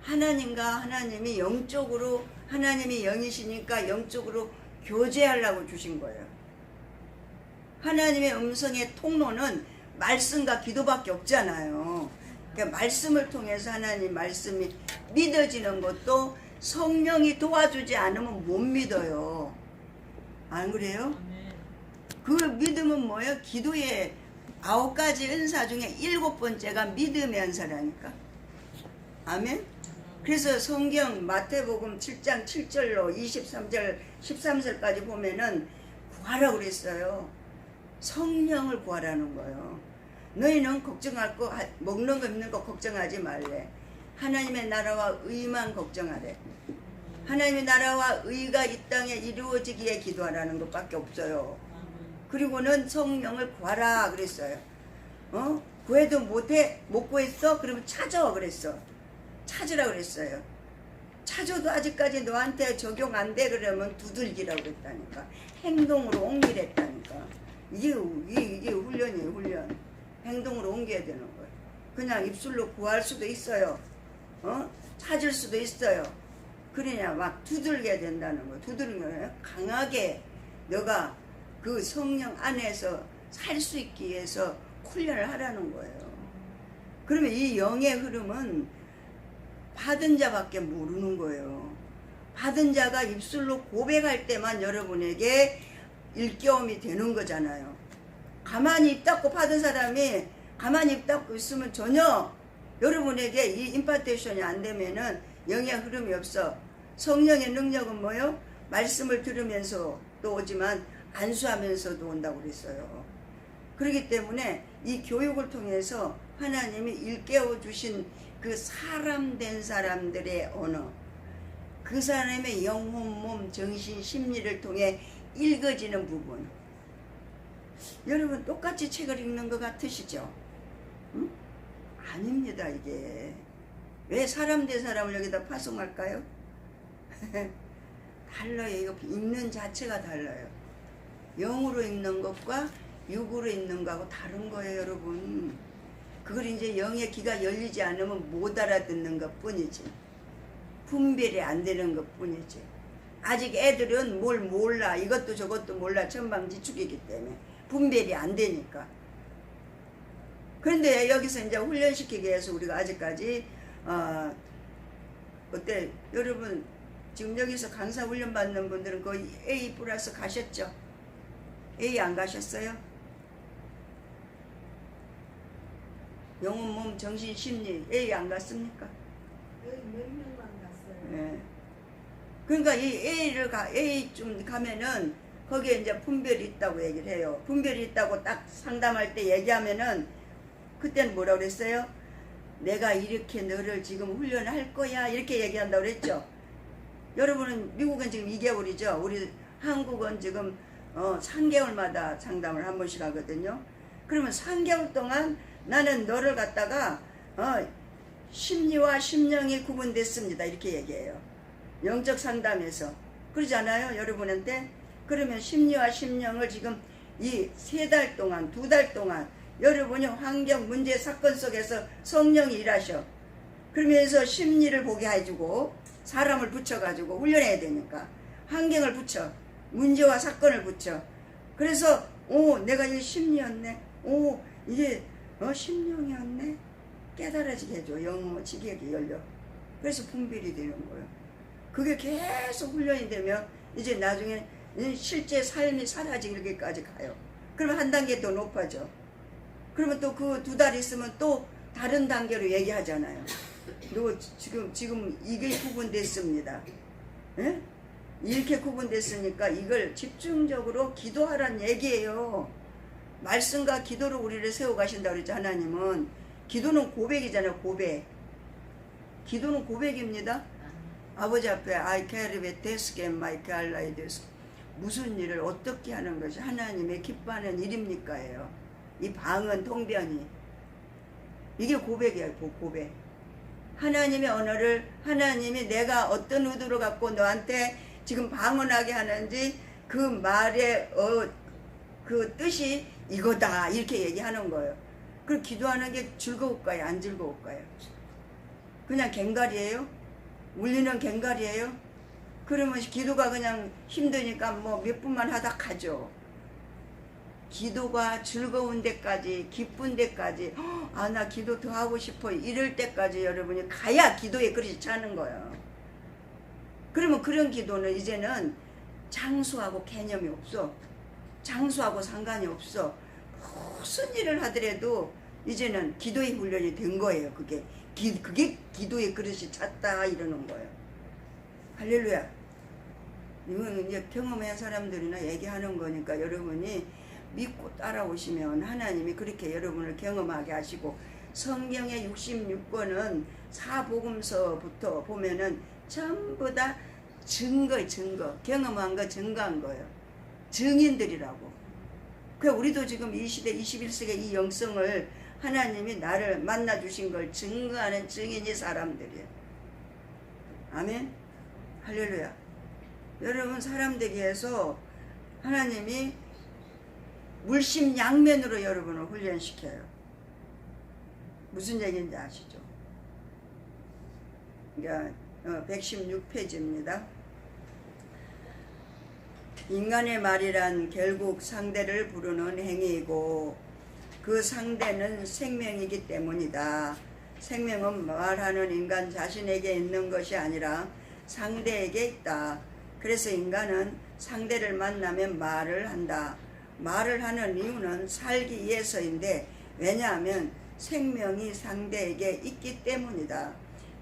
하나님과 하나님이 영적으로, 하나님이 영이시니까 영적으로 교제하려고 주신 거예요. 하나님의 음성의 통로는 말씀과 기도밖에 없잖아요. 그러니까 말씀을 통해서 하나님 말씀이 믿어지는 것도 성령이 도와주지 않으면 못 믿어요. 안 그래요? 그 믿음은 뭐예요? 기도의 9가지 은사 중에 7번째가 믿음의 은사라니까. 아멘? 그래서 성경 마태복음 7장 7절로 23절 13절까지 보면은 구하라고 그랬어요. 성령을 구하라는 거예요. 너희는 걱정할 거, 먹는 거 입는 거 걱정하지 말래. 하나님의 나라와 의만 걱정하래. 하나님의 나라와 의가 이 땅에 이루어지기에 기도하라는 것밖에 없어요. 그리고는 성령을 구하라 그랬어요. 구해도 못 구했어? 그러면 찾아 그랬어. 찾으라 그랬어요. 찾아도 아직까지 너한테 적용 안 돼 그러면 두들기라고 그랬다니까. 행동으로 옮기랬다니까. 이게 훈련이에요. 훈련. 행동으로 옮겨야 되는 거예요. 그냥 입술로 구할 수도 있어요. 찾을 수도 있어요. 그러냐 막 두들겨야 된다는 거예요. 두들기면 강하게 너가 그 성령 안에서 살 수 있기 위해서 훈련을 하라는 거예요. 그러면 이 영의 흐름은 받은 자밖에 모르는 거예요. 받은 자가 입술로 고백할 때만 여러분에게 일깨움이 되는 거잖아요. 가만히 입 닫고 받은 사람이 가만히 입 닫고 있으면 전혀 여러분에게 이 임파테이션이 안 되면은 영의 흐름이 없어. 성령의 능력은 뭐요? 말씀을 들으면서 또 오지만 안수하면서도 온다고 그랬어요. 그렇기 때문에 이 교육을 통해서 하나님이 일깨워 주신 그 사람 된 사람들의 언어, 그 사람의 영혼, 몸, 정신, 심리를 통해 읽어지는 부분. 여러분 똑같이 책을 읽는 것 같으시죠? 응? 아닙니다. 이게 왜 사람 된 사람을 여기다 파송할까요? 달라요. 이거 읽는 자체가 달라요. 영으로 읽는 것과 육으로 읽는 거하고 다른 거예요, 여러분. 그걸 이제 영의 귀가 열리지 않으면 못 알아듣는 것 뿐이지. 분별이 안 되는 것 뿐이지. 아직 애들은 뭘 몰라. 이것도 저것도 몰라. 천방지축이기 때문에. 분별이 안 되니까. 그런데 여기서 이제 훈련시키기 위해서 우리가 아직까지, 어때? 여러분, 지금 여기서 강사 훈련 받는 분들은 거의 A 플러스 가셨죠? A 안 가셨어요? 영혼, 몸, 정신, 심리 A 안 갔습니까? 여기 몇 명만 갔어요. 네. 그러니까 이 A 좀 가면은 거기에 이제 분별이 있다고 얘기를 해요. 분별이 있다고 딱 상담할 때 얘기하면은 그때는 뭐라고 그랬어요? 내가 이렇게 너를 지금 훈련할 거야 이렇게 얘기한다고 그랬죠. 여러분은 미국은 지금 2개월이죠. 우리 한국은 지금 3개월마다 상담을 한 번씩 하거든요. 그러면 3개월 동안 나는 너를 갖다가 심리와 심령이 구분됐습니다. 이렇게 얘기해요. 영적 상담에서. 그러지 않아요? 여러분한테? 그러면 심리와 심령을 지금 이 3달 동안, 2달 동안 여러분이 환경, 문제, 사건 속에서 성령이 일하셔. 그러면서 심리를 보게 해주고 사람을 붙여가지고 훈련해야 되니까 환경을 붙여. 문제와 사건을 붙여. 그래서 내가 이 심리였네. 이게 심령이었네. 깨달아지게 해줘. 영어 지게게 열려. 그래서 분별이 되는 거예요. 그게 계속 훈련이 되면 이제 나중에 실제 삶이 사라지기까지 가요. 그러면 한 단계 더 높아져. 그러면 또 그 2달 있으면 또 다른 단계로 얘기하잖아요. 너 지금 이게 구분됐습니다. 예? 이렇게 구분됐으니까 이걸 집중적으로 기도하라는 얘기예요. 말씀과 기도로 우리를 세워가신다고 그랬죠. 하나님은. 기도는 고백이잖아요. 고백. 기도는 고백입니다. 아버지 앞에 I carry with desk and my car like this. 무슨 일을 어떻게 하는 것이 하나님의 기뻐하는 일입니까예요. 이 방언 통변이. 이게 고백이에요. 고백. 하나님의 언어를 하나님이 내가 어떤 의도로 갖고 너한테 지금 방언하게 하는지 그 말의 그 뜻이 이거다 이렇게 얘기하는 거예요. 그럼 기도하는 게 즐거울까요? 안 즐거울까요? 그냥 갱갈이에요? 울리는 갱갈이에요? 그러면 기도가 그냥 힘드니까 뭐 몇 분만 하다 가죠. 기도가 즐거운 데까지, 기쁜 데까지, 아, 나 기도 더 하고 싶어, 이럴 때까지 여러분이 가야 기도의 그릇이 차는 거예요. 그러면 그런 기도는 이제는 장수하고 개념이 없어. 장수하고 상관이 없어. 무슨 일을 하더라도 이제는 기도의 훈련이 된 거예요. 그게 기도의 그릇이 찼다 이러는 거예요. 할렐루야. 이건 이제 경험한 사람들이나 얘기하는 거니까 여러분이 믿고 따라오시면 하나님이 그렇게 여러분을 경험하게 하시고, 성경의 66권은 사복음서부터 보면은 전부 다 증거, 경험한 거 증거한 거예요. 증인들이라고. 그 우리도 지금 이 시대 21세기 이 영성을 하나님이 나를 만나 주신 걸 증거하는 증인이 사람들이에요. 아멘. 할렐루야. 여러분, 사람 되기 위해서 하나님이 물심양면으로 여러분을 훈련시켜요. 무슨 얘기인지 아시죠? 그러니까 116페이지입니다. 인간의 말이란 결국 상대를 부르는 행위이고 그 상대는 생명이기 때문이다. 생명은 말하는 인간 자신에게 있는 것이 아니라 상대에게 있다. 그래서 인간은 상대를 만나면 말을 한다. 말을 하는 이유는 살기 위해서인데, 왜냐하면 생명이 상대에게 있기 때문이다.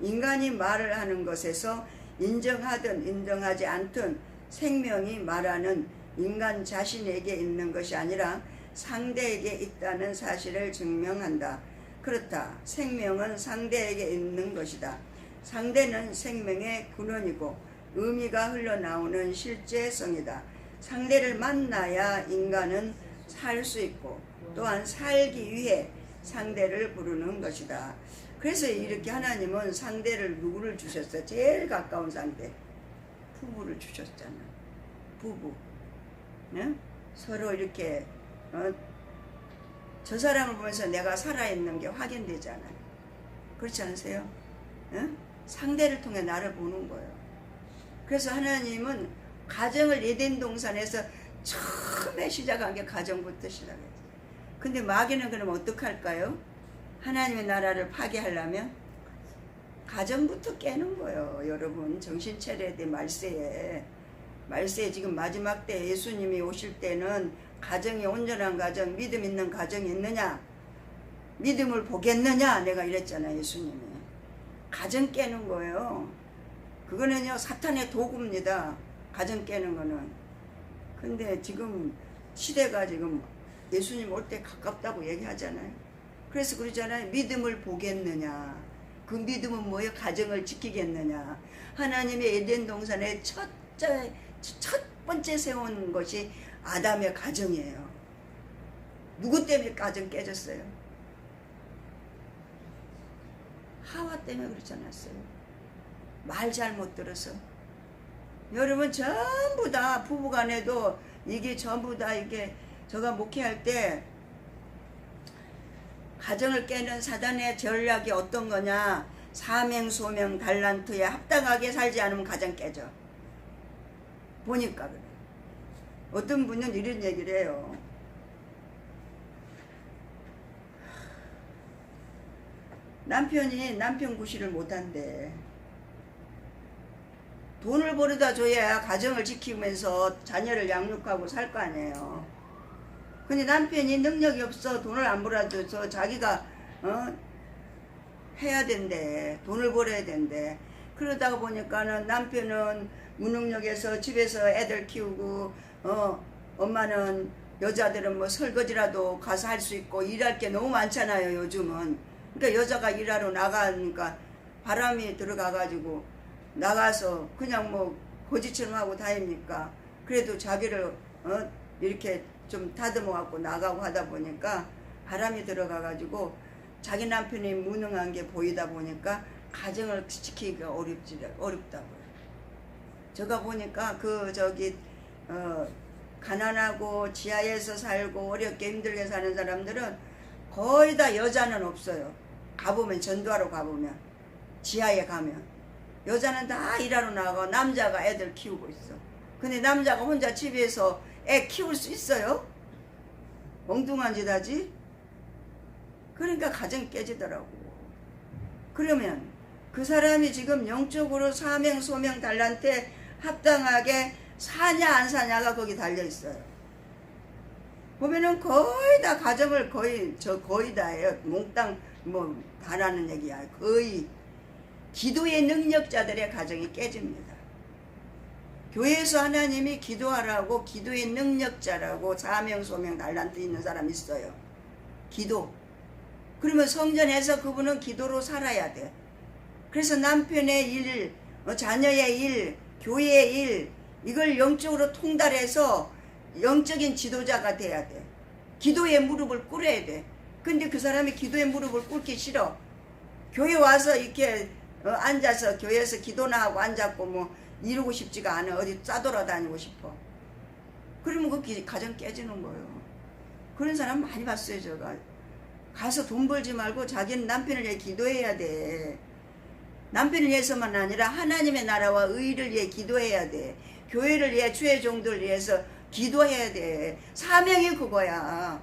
인간이 말을 하는 것에서 인정하든 인정하지 않든 생명이 말하는 인간 자신에게 있는 것이 아니라 상대에게 있다는 사실을 증명한다. 그렇다. 생명은 상대에게 있는 것이다. 상대는 생명의 근원이고 의미가 흘러나오는 실제성이다. 상대를 만나야 인간은 살 수 있고 또한 살기 위해 상대를 부르는 것이다. 그래서 이렇게 하나님은 상대를 누구를 주셨어요? 제일 가까운 상대. 부부를 주셨잖아. 부부. 네? 서로 이렇게 저 사람을 보면서 내가 살아있는 게 확인되잖아요. 그렇지 않으세요? 네? 상대를 통해 나를 보는 거예요. 그래서 하나님은 가정을 에덴 동산에서 처음에 시작한 게 가정부터 시작했어요. 근데 마귀는 그럼 어떡할까요? 하나님의 나라를 파괴하려면 가정부터 깨는 거예요. 여러분, 정신 차려야 돼. 말세에 지금 마지막 때 예수님이 오실 때는 가정이 온전한 가정, 믿음 있는 가정이 있느냐, 믿음을 보겠느냐, 내가 이랬잖아요. 예수님이. 가정 깨는 거예요. 그거는요 사탄의 도구입니다. 가정 깨는 거는. 근데 지금 시대가 지금 예수님 올 때 가깝다고 얘기하잖아요. 그래서 그러잖아요. 믿음을 보겠느냐. 그 믿음은 뭐예요? 가정을 지키겠느냐. 하나님의 에덴 동산에 첫 번째 세운 것이 아담의 가정이에요. 누구 때문에 가정 깨졌어요? 하와 때문에 그렇지 않았어요? 말 잘못 들어서. 여러분, 전부 다 부부간에도 이게 전부 다 이게 제가 목회할 때 가정을 깨는 사단의 전략이 어떤 거냐, 사명, 소명, 달란트에 합당하게 살지 않으면 가정 깨져. 보니까 그래. 어떤 분은 이런 얘기를 해요. 남편이 남편 구실을 못한대. 돈을 벌어다 줘야 가정을 지키면서 자녀를 양육하고 살 거 아니에요. 근데 남편이 능력이 없어. 돈을 안 벌어줘서 자기가 해야 된대. 돈을 벌어야 된대. 그러다가 보니까는 남편은 무능력에서 집에서 애들 키우고 엄마는 여자들은 뭐 설거지라도 가서 할 수 있고 일할 게 너무 많잖아요 요즘은. 그러니까 여자가 일하러 나가니까 바람이 들어가가지고 나가서 그냥 뭐 거지처럼 하고 다닙니까. 그래도 자기를 이렇게 좀 다듬어 갖고 나가고 하다 보니까 바람이 들어가가지고 자기 남편이 무능한 게 보이다 보니까 가정을 지키기가 어렵다고요. 제가 보니까 가난하고 지하에서 살고 어렵게 힘들게 사는 사람들은 거의 다 여자는 없어요. 가보면 전도하러 가보면 지하에 가면 여자는 다 일하러 나가고 남자가 애들 키우고 있어. 근데 남자가 혼자 집에서 애 키울 수 있어요? 엉뚱한 짓 하지? 그러니까 가정이 깨지더라고. 그러면 그 사람이 지금 영적으로 사명, 소명, 달란트에 합당하게 사냐 안 사냐가 거기 달려있어요. 보면은 거의 다 가정을 거의 다예요. 몽땅 뭐 다라는 얘기야. 거의 기도의 능력자들의 가정이 깨집니다. 교회에서 하나님이 기도하라고 기도의 능력자라고 사명, 소명, 달란트 있는 사람 있어요. 기도. 그러면 성전에서 그분은 기도로 살아야 돼. 그래서 남편의 일, 자녀의 일, 교회의 일, 이걸 영적으로 통달해서 영적인 지도자가 돼야 돼. 기도의 무릎을 꿇어야 돼. 근데 그 사람이 기도의 무릎을 꿇기 싫어. 교회 와서 이렇게 앉아서 교회에서 기도나 하고 앉았고 뭐 이루고 싶지가 않아. 어디 싸돌아다니고 싶어. 그러면 그 가정 깨지는 거예요. 그런 사람 많이 봤어요. 제가 가서 돈 벌지 말고 자기는 남편을 위해 기도해야 돼. 남편을 위해서만 아니라 하나님의 나라와 의를 위해 기도해야 돼. 교회를 위해 주의 종들을 위해서 기도해야 돼. 사명이 그거야.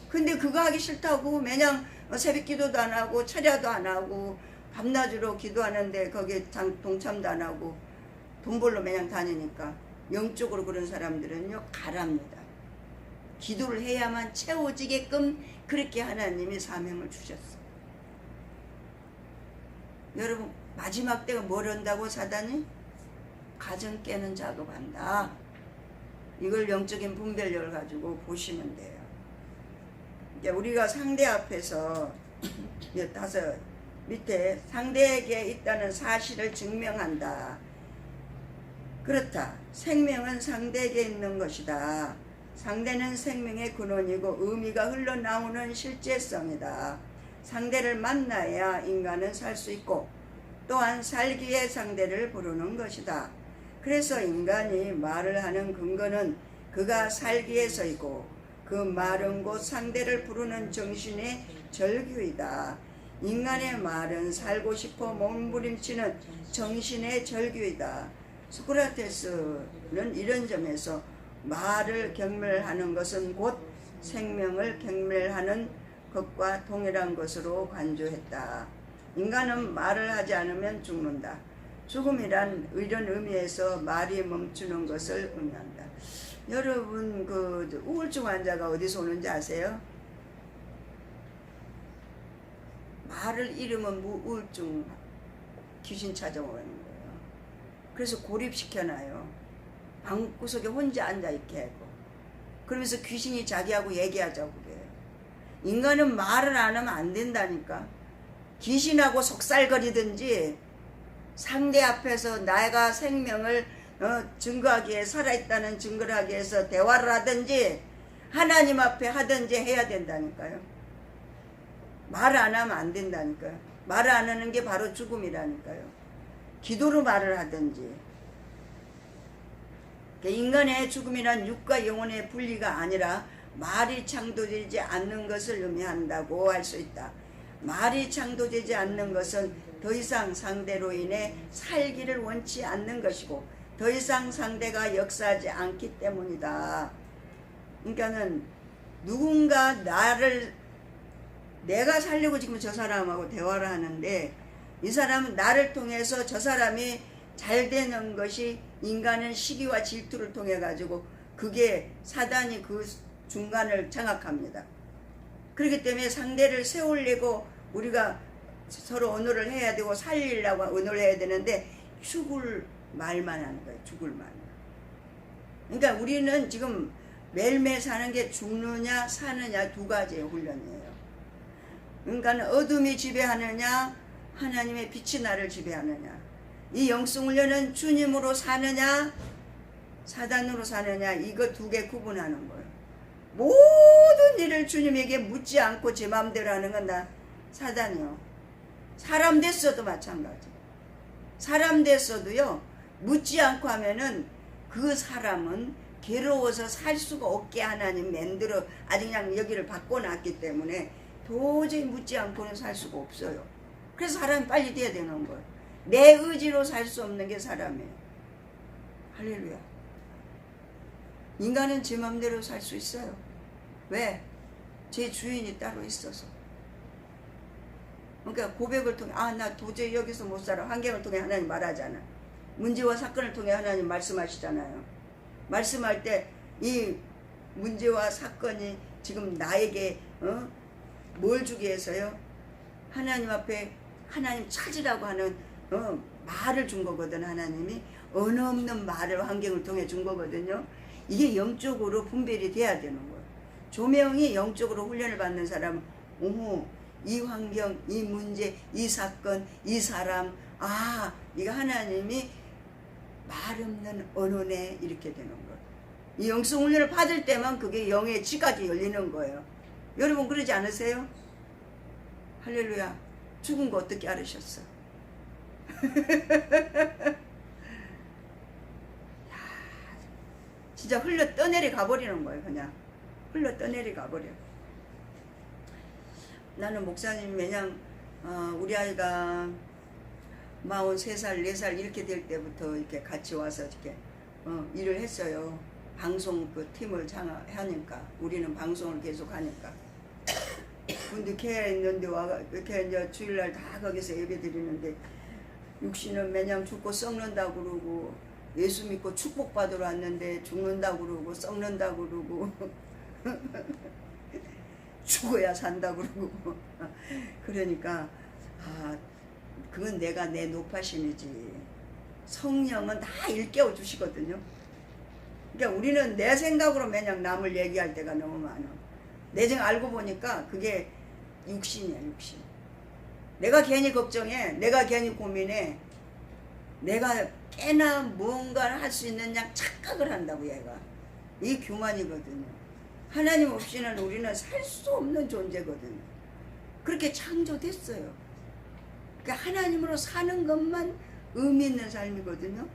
근데 그거 하기 싫다고 매냥 새벽 기도도 안 하고 철야도 안 하고 밤낮으로 기도하는데 거기에 동참도 안 하고 돈 벌러 매냥 다니니까 영적으로 그런 사람들은요 가랍니다. 기도를 해야만 채워지게끔 그렇게 하나님이 사명을 주셨어. 여러분 마지막 때가 뭘 한다고 사단이? 가정 깨는 작업한다. 이걸 영적인 분별력을 가지고 보시면 돼요. 이제 우리가 상대 앞에서 다섯 밑에 상대에게 있다는 사실을 증명한다. 그렇다. 생명은 상대에게 있는 것이다. 상대는 생명의 근원이고 의미가 흘러나오는 실제성이다. 상대를 만나야 인간은 살 수 있고 또한 살기에 상대를 부르는 것이다. 그래서 인간이 말을 하는 근거는 그가 살기에서이고 그 말은 곧 상대를 부르는 정신의 절규이다. 인간의 말은 살고 싶어 몸부림치는 정신의 절규이다. 소크라테스는 이런 점에서 말을 경멸하는 것은 곧 생명을 경멸하는 것과 동일한 것으로 간주했다. 인간은 말을 하지 않으면 죽는다. 죽음이란 이런 의미에서 말이 멈추는 것을 의미한다. 여러분 그 우울증 환자가 어디서 오는지 아세요? 말을 잃으면 우울증 귀신 찾아오는 거예요. 그래서 고립시켜놔요. 방구석에 혼자 앉아있게 하고 그러면서 귀신이 자기하고 얘기하자고 그래요. 인간은 말을 안 하면 안 된다니까. 귀신하고 속살거리든지 상대 앞에서 내가 생명을 증거하기 위해 살아있다는 증거를 하기 위해서 대화를 하든지 하나님 앞에 하든지 해야 된다니까요. 말 안 하면 안 된다니까요. 말 안 하는 게 바로 죽음이라니까요. 기도로 말을 하든지. 인간의 죽음이란 육과 영혼의 분리가 아니라 말이 창조되지 않는 것을 의미한다고 할 수 있다. 말이 창조되지 않는 것은 더 이상 상대로 인해 살기를 원치 않는 것이고 더 이상 상대가 역사하지 않기 때문이다. 그러니까는 누군가 내가 살려고 지금 저 사람하고 대화를 하는데 이 사람은 나를 통해서 저 사람이 잘 되는 것이 인간은 시기와 질투를 통해 가지고 그게 사단이 그 중간을 장악합니다. 그렇기 때문에 상대를 세우려고 우리가 서로 언어를 해야 되고 살리려고 언어를 해야 되는데 죽을 말만 하는 거예요. 죽을 말만. 그러니까 우리는 지금 매일매일 사는 게 죽느냐 사느냐 두 가지의 훈련이에요. 그러니까 어둠이 지배하느냐 하나님의 빛이 나를 지배하느냐. 이 영성훈련은 주님으로 사느냐 사단으로 사느냐 이거 두 개 구분하는 거예요. 모든 일을 주님에게 묻지 않고 제 마음대로 하는 건 다 사단이요. 사람 됐어도 마찬가지. 사람 됐어도요 묻지 않고 하면은 그 사람은 괴로워서 살 수가 없게 하나님 만들어 아주 그냥 여기를 바꿔놨기 때문에 도저히 묻지 않고는 살 수가 없어요. 그래서 사람이 빨리 돼야 되는 거예요. 내 의지로 살 수 없는 게 사람이에요. 할렐루야. 인간은 제 맘대로 살 수 있어요. 왜? 제 주인이 따로 있어서. 그러니까 고백을 통해 나 도저히 여기서 못 살아. 환경을 통해 하나님 말하잖아. 문제와 사건을 통해 하나님 말씀하시잖아요. 말씀할 때 이 문제와 사건이 지금 나에게 뭘 주기 위해서요? 하나님 앞에 하나님 찾으라고 하는 말을 준 거거든. 하나님이 언어 없는 말을 환경을 통해 준 거거든요. 이게 영적으로 분별이 돼야 되는 거예요. 조명이 영적으로 훈련을 받는 사람은 이 환경, 이 문제, 이 사건, 이 사람, 이거 하나님이 말 없는 언어네, 이렇게 되는 거예요. 이 영성 훈련을 받을 때만 그게 영의 지각이 열리는 거예요. 여러분 그러지 않으세요? 할렐루야. 죽은 거 어떻게 알으셨어? 진짜 흘러 떠내려 가버리는 거예요. 그냥 흘러 떠내려 가버려. 나는 목사님 매냥 우리 아이가 43살 4살 이렇게 될 때부터 이렇게 같이 와서 이렇게 일을 했어요. 방송 그 팀을 하니까 우리는 방송을 계속 하니까. 근데 걔 있는데 걔 이제 주일날 다 거기서 예배 드리는데 육신은 매냥 죽고 썩는다고 그러고 예수 믿고 축복받으러 왔는데 죽는다고 그러고 썩는다고 그러고 죽어야 산다고 그러고 그러니까 그건 내가 내 노파심이지. 성령은 다 일깨워 주시거든요. 그러니까 우리는 내 생각으로 매냥 남을 얘기할 때가 너무 많아. 내정 알고 보니까 그게 육신이야, 육신. 내가 괜히 걱정해, 내가 괜히 고민해, 내가 꽤나 뭔가를 할 수 있는 양 착각을 한다고 얘가. 이게 교만이거든요. 하나님 없이는 우리는 살 수 없는 존재거든요. 그렇게 창조됐어요. 그러니까 하나님으로 사는 것만 의미 있는 삶이거든요.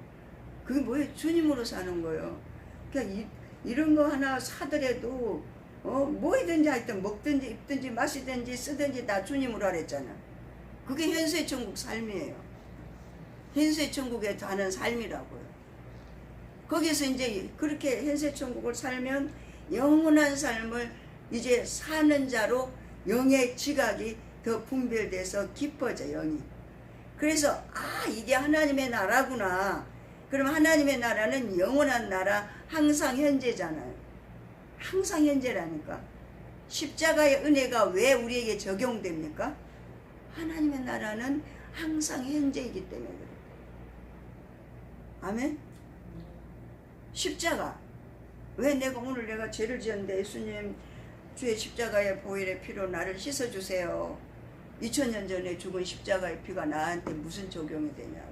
그게 뭐예요? 주님으로 사는 거예요. 그러니까 이런 거 하나 사더라도 뭐이든지 하여튼 먹든지 입든지 마시든지 쓰든지 다 주님으로 하랬잖아. 그게 현세 천국 삶이에요. 현세 천국에 사는 삶이라고요. 거기서 이제 그렇게 현세 천국을 살면 영원한 삶을 이제 사는 자로 영의 지각이 더 분별돼서 깊어져, 영이. 그래서 이게 하나님의 나라구나. 그럼 하나님의 나라는 영원한 나라, 항상 현재잖아요. 항상 현재라니까. 십자가의 은혜가 왜 우리에게 적용됩니까? 하나님의 나라는 항상 현재이기 때문에 그래요. 아멘? 십자가. 왜 오늘 내가 죄를 지었는데 예수님 주의 십자가의 보혈의 피로 나를 씻어주세요. 2000년 전에 죽은 십자가의 피가 나한테 무슨 적용이 되냐고.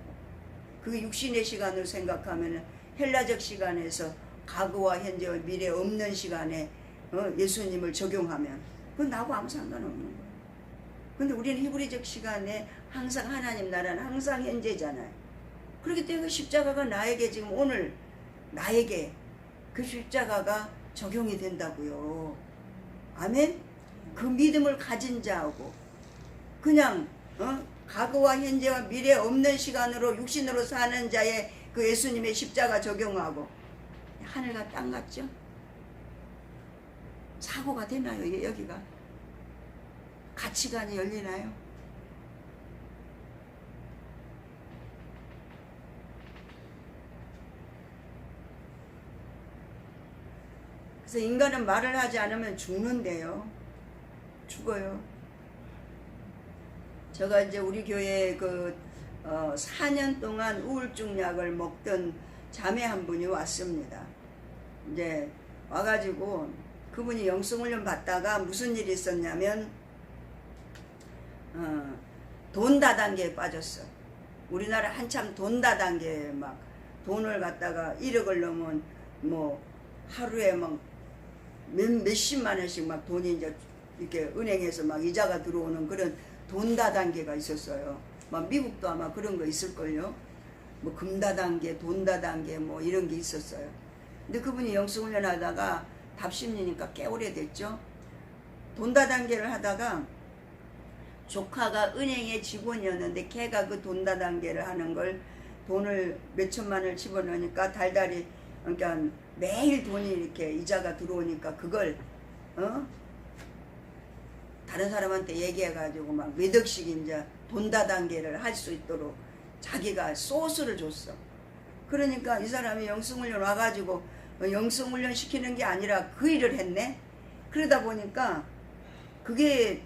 그게 육신의 시간을 생각하면 헬라적 시간에서 과거와 현재와 미래 없는 시간에 예수님을 적용하면 그건 나하고 아무 상관없는 거예요. 근데 우리는 히브리적 시간에 항상 하나님 나라는 항상 현재잖아요. 그렇기 때문에 그 십자가가 나에게 지금 오늘 나에게 그 십자가가 적용이 된다고요. 아멘? 그 믿음을 가진 자하고 그냥 과거와 현재와 미래 없는 시간으로 육신으로 사는 자의 그 예수님의 십자가 적용하고 하늘과 땅 같죠? 사고가 되나요? 여기가 가치관이 열리나요? 그래서 인간은 말을 하지 않으면 죽는데요. 죽어요. 제가 이제 우리 교회에 4년 동안 우울증 약을 먹던 자매 한 분이 왔습니다. 이제 와가지고 그분이 영성훈련 받다가 무슨 일이 있었냐면 돈 다단계에 빠졌어. 우리나라 한참 돈 다단계에 막 돈을 갖다가 1억을 넘은 뭐 하루에 막 몇십만 원씩 막 돈이 이제 이렇게 은행에서 막 이자가 들어오는 그런 돈 다단계가 있었어요. 막 미국도 아마 그런 거 있을걸요. 뭐 금다단계, 돈다단계 뭐 이런 게 있었어요. 근데 그분이 영성훈련 하다가 답심리니까 꽤 오래됐죠. 돈다단계를 하다가 조카가 은행의 직원이었는데 걔가 그 돈다단계를 하는 걸 돈을 몇 천만 원을 집어넣으니까 달달이 그러니까 매일 돈이 이렇게 이자가 들어오니까 그걸 다른 사람한테 얘기해가지고 막 몇 억씩 이제 돈다단계를 할 수 있도록 자기가 소스를 줬어. 그러니까 이 사람이 영성훈련 와가지고 영성훈련 시키는 게 아니라 그 일을 했네. 그러다 보니까 그게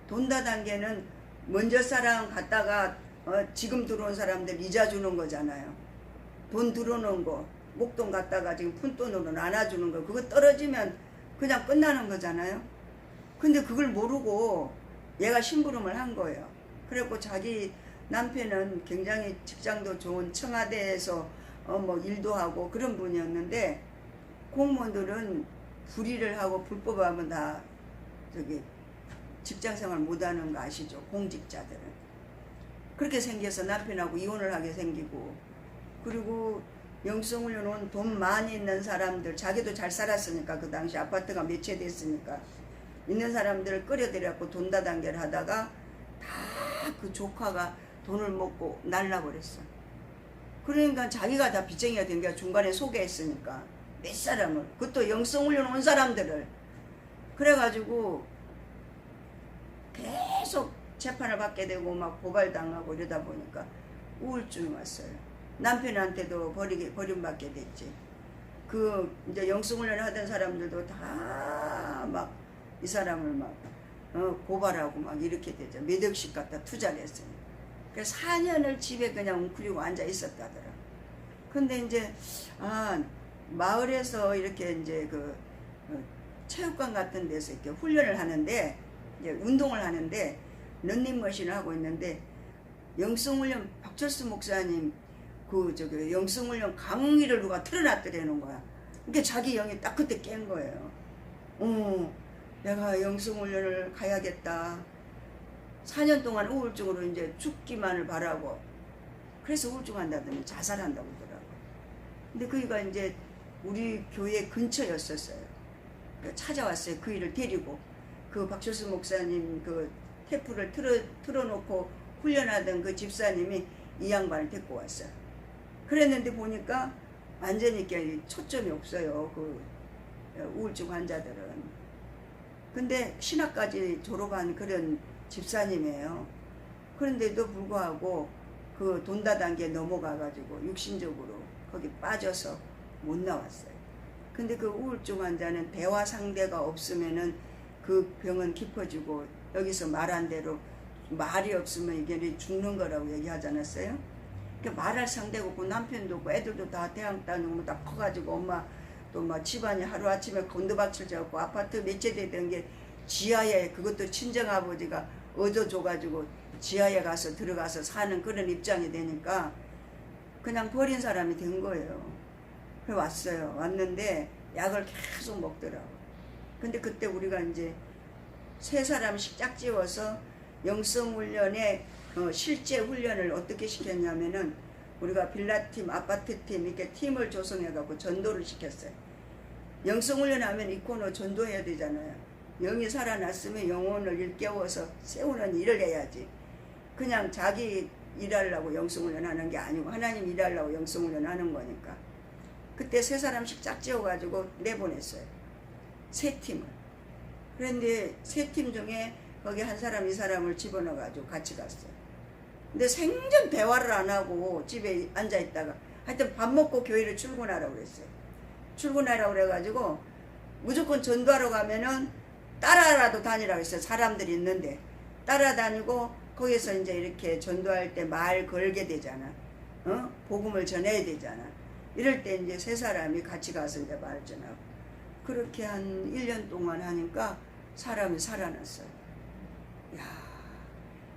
돈다단계는 먼저 사람 갔다가 지금 들어온 사람들 이자 주는 거잖아요. 돈 들어오는 거 목돈 갖다가 지금 푼돈으로 나눠주는 거 그거 떨어지면 그냥 끝나는 거잖아요. 근데 그걸 모르고 얘가 심부름을 한 거예요. 그래갖고 자기 남편은 굉장히 직장도 좋은 청와대에서 뭐 일도 하고 그런 분이었는데 공무원들은 불의를 하고 불법하면 다 저기 직장생활 못하는 거 아시죠? 공직자들은 그렇게 생겨서 남편하고 이혼을 하게 생기고 그리고 영성훈련 온 돈 많이 있는 사람들 자기도 잘 살았으니까 그 당시 아파트가 몇 채 됐으니까 있는 사람들을 끌어들여갖고 돈다단계를 하다가 다 그 조카가 돈을 먹고 날라버렸어. 그러니까 자기가 다 빚쟁이가 된 게 중간에 소개했으니까 몇 사람을 그것도 영성훈련 온 사람들을 그래가지고 계속 재판을 받게 되고 막 고발당하고 이러다 보니까 우울증이 왔어요. 남편한테도 버림받게 됐지. 그 이제 영성훈련 하던 사람들도 다 막 이 사람을 막 고발하고 막 이렇게 되죠. 몇 억씩 갖다 투자를 했으니까. 그래서 4년을 집에 그냥 웅크리고 앉아 있었다더라. 근데 이제 마을에서 이렇게 이제 그 체육관 같은 데서 이렇게 훈련을 하는데 이제 운동을 하는데 런닝머신을 하고 있는데 영성훈련 박철수 목사님 그 저기 영성훈련 강의를 누가 틀어놨더라는 거야. 그러니까 자기 영이 딱 그때 깬 거예요. 내가 영성훈련을 가야겠다. 4년 동안 우울증으로 이제 죽기만을 바라고 그래서 우울증 한다더니 자살한다고 그러더라고. 근데 그이가 이제 우리 교회 근처였었어요. 찾아왔어요. 그 일을 데리고 그 박철수 목사님 그 테프를 틀어놓고 훈련하던 그 집사님이 이 양반을 데리고 왔어요. 그랬는데 보니까 완전히 이렇게 초점이 없어요. 그 우울증 환자들은. 근데 신학까지 졸업한 그런 집사님이에요. 그런데도 불구하고 그 돈다단계에 넘어가가지고 육신적으로 거기 빠져서 못 나왔어요. 근데 그 우울증 환자는 대화 상대가 없으면은 그 병은 깊어지고 여기서 말한 대로 말이 없으면 이게 죽는 거라고 얘기하지 않았어요? 그러니까 말할 상대가 없고 남편도 없고 애들도 다 대학 다니고 다 커가지고 엄마 또 막 집안이 하루아침에 곤두박질 잡고 아파트 몇 채 되던 게 지하에 그것도 친정아버지가 얻어줘가지고 지하에 가서 들어가서 사는 그런 입장이 되니까 그냥 버린 사람이 된 거예요. 그래 왔어요. 왔는데 약을 계속 먹더라고. 근데 그때 우리가 이제 3사람씩 짝지어서 영성훈련의 실제 훈련을 어떻게 시켰냐면은 우리가 빌라팀, 아파트팀 이렇게 팀을 조성해갖고 전도를 시켰어요. 영성훈련 하면 이 코너 전도해야 되잖아요. 영이 살아났으면 영혼을 일깨워서 세우는 일을 해야지. 그냥 자기 일하려고 영성훈련 하는 게 아니고 하나님 일하려고 영성훈련 하는 거니까. 그때 3사람씩 짝지어가지고 내보냈어요. 3팀을. 그런데 3팀 중에 거기 한 사람, 이 사람을 집어넣어가지고 같이 갔어요. 근데 생전 대화를 안 하고 집에 앉아있다가 하여튼 밥 먹고 교회를 출근하라고 그랬어요. 출근하라고 그래가지고 무조건 전도하러 가면은 따라라도 다니라고 했어요. 사람들이 있는데 따라다니고 거기서 이제 이렇게 전도할 때 말 걸게 되잖아. 복음을 전해야 되잖아. 이럴 때 이제 3사람이 같이 가서 이제 말 전하고 그렇게 한 1년 동안 하니까 사람이 살아났어요. 야,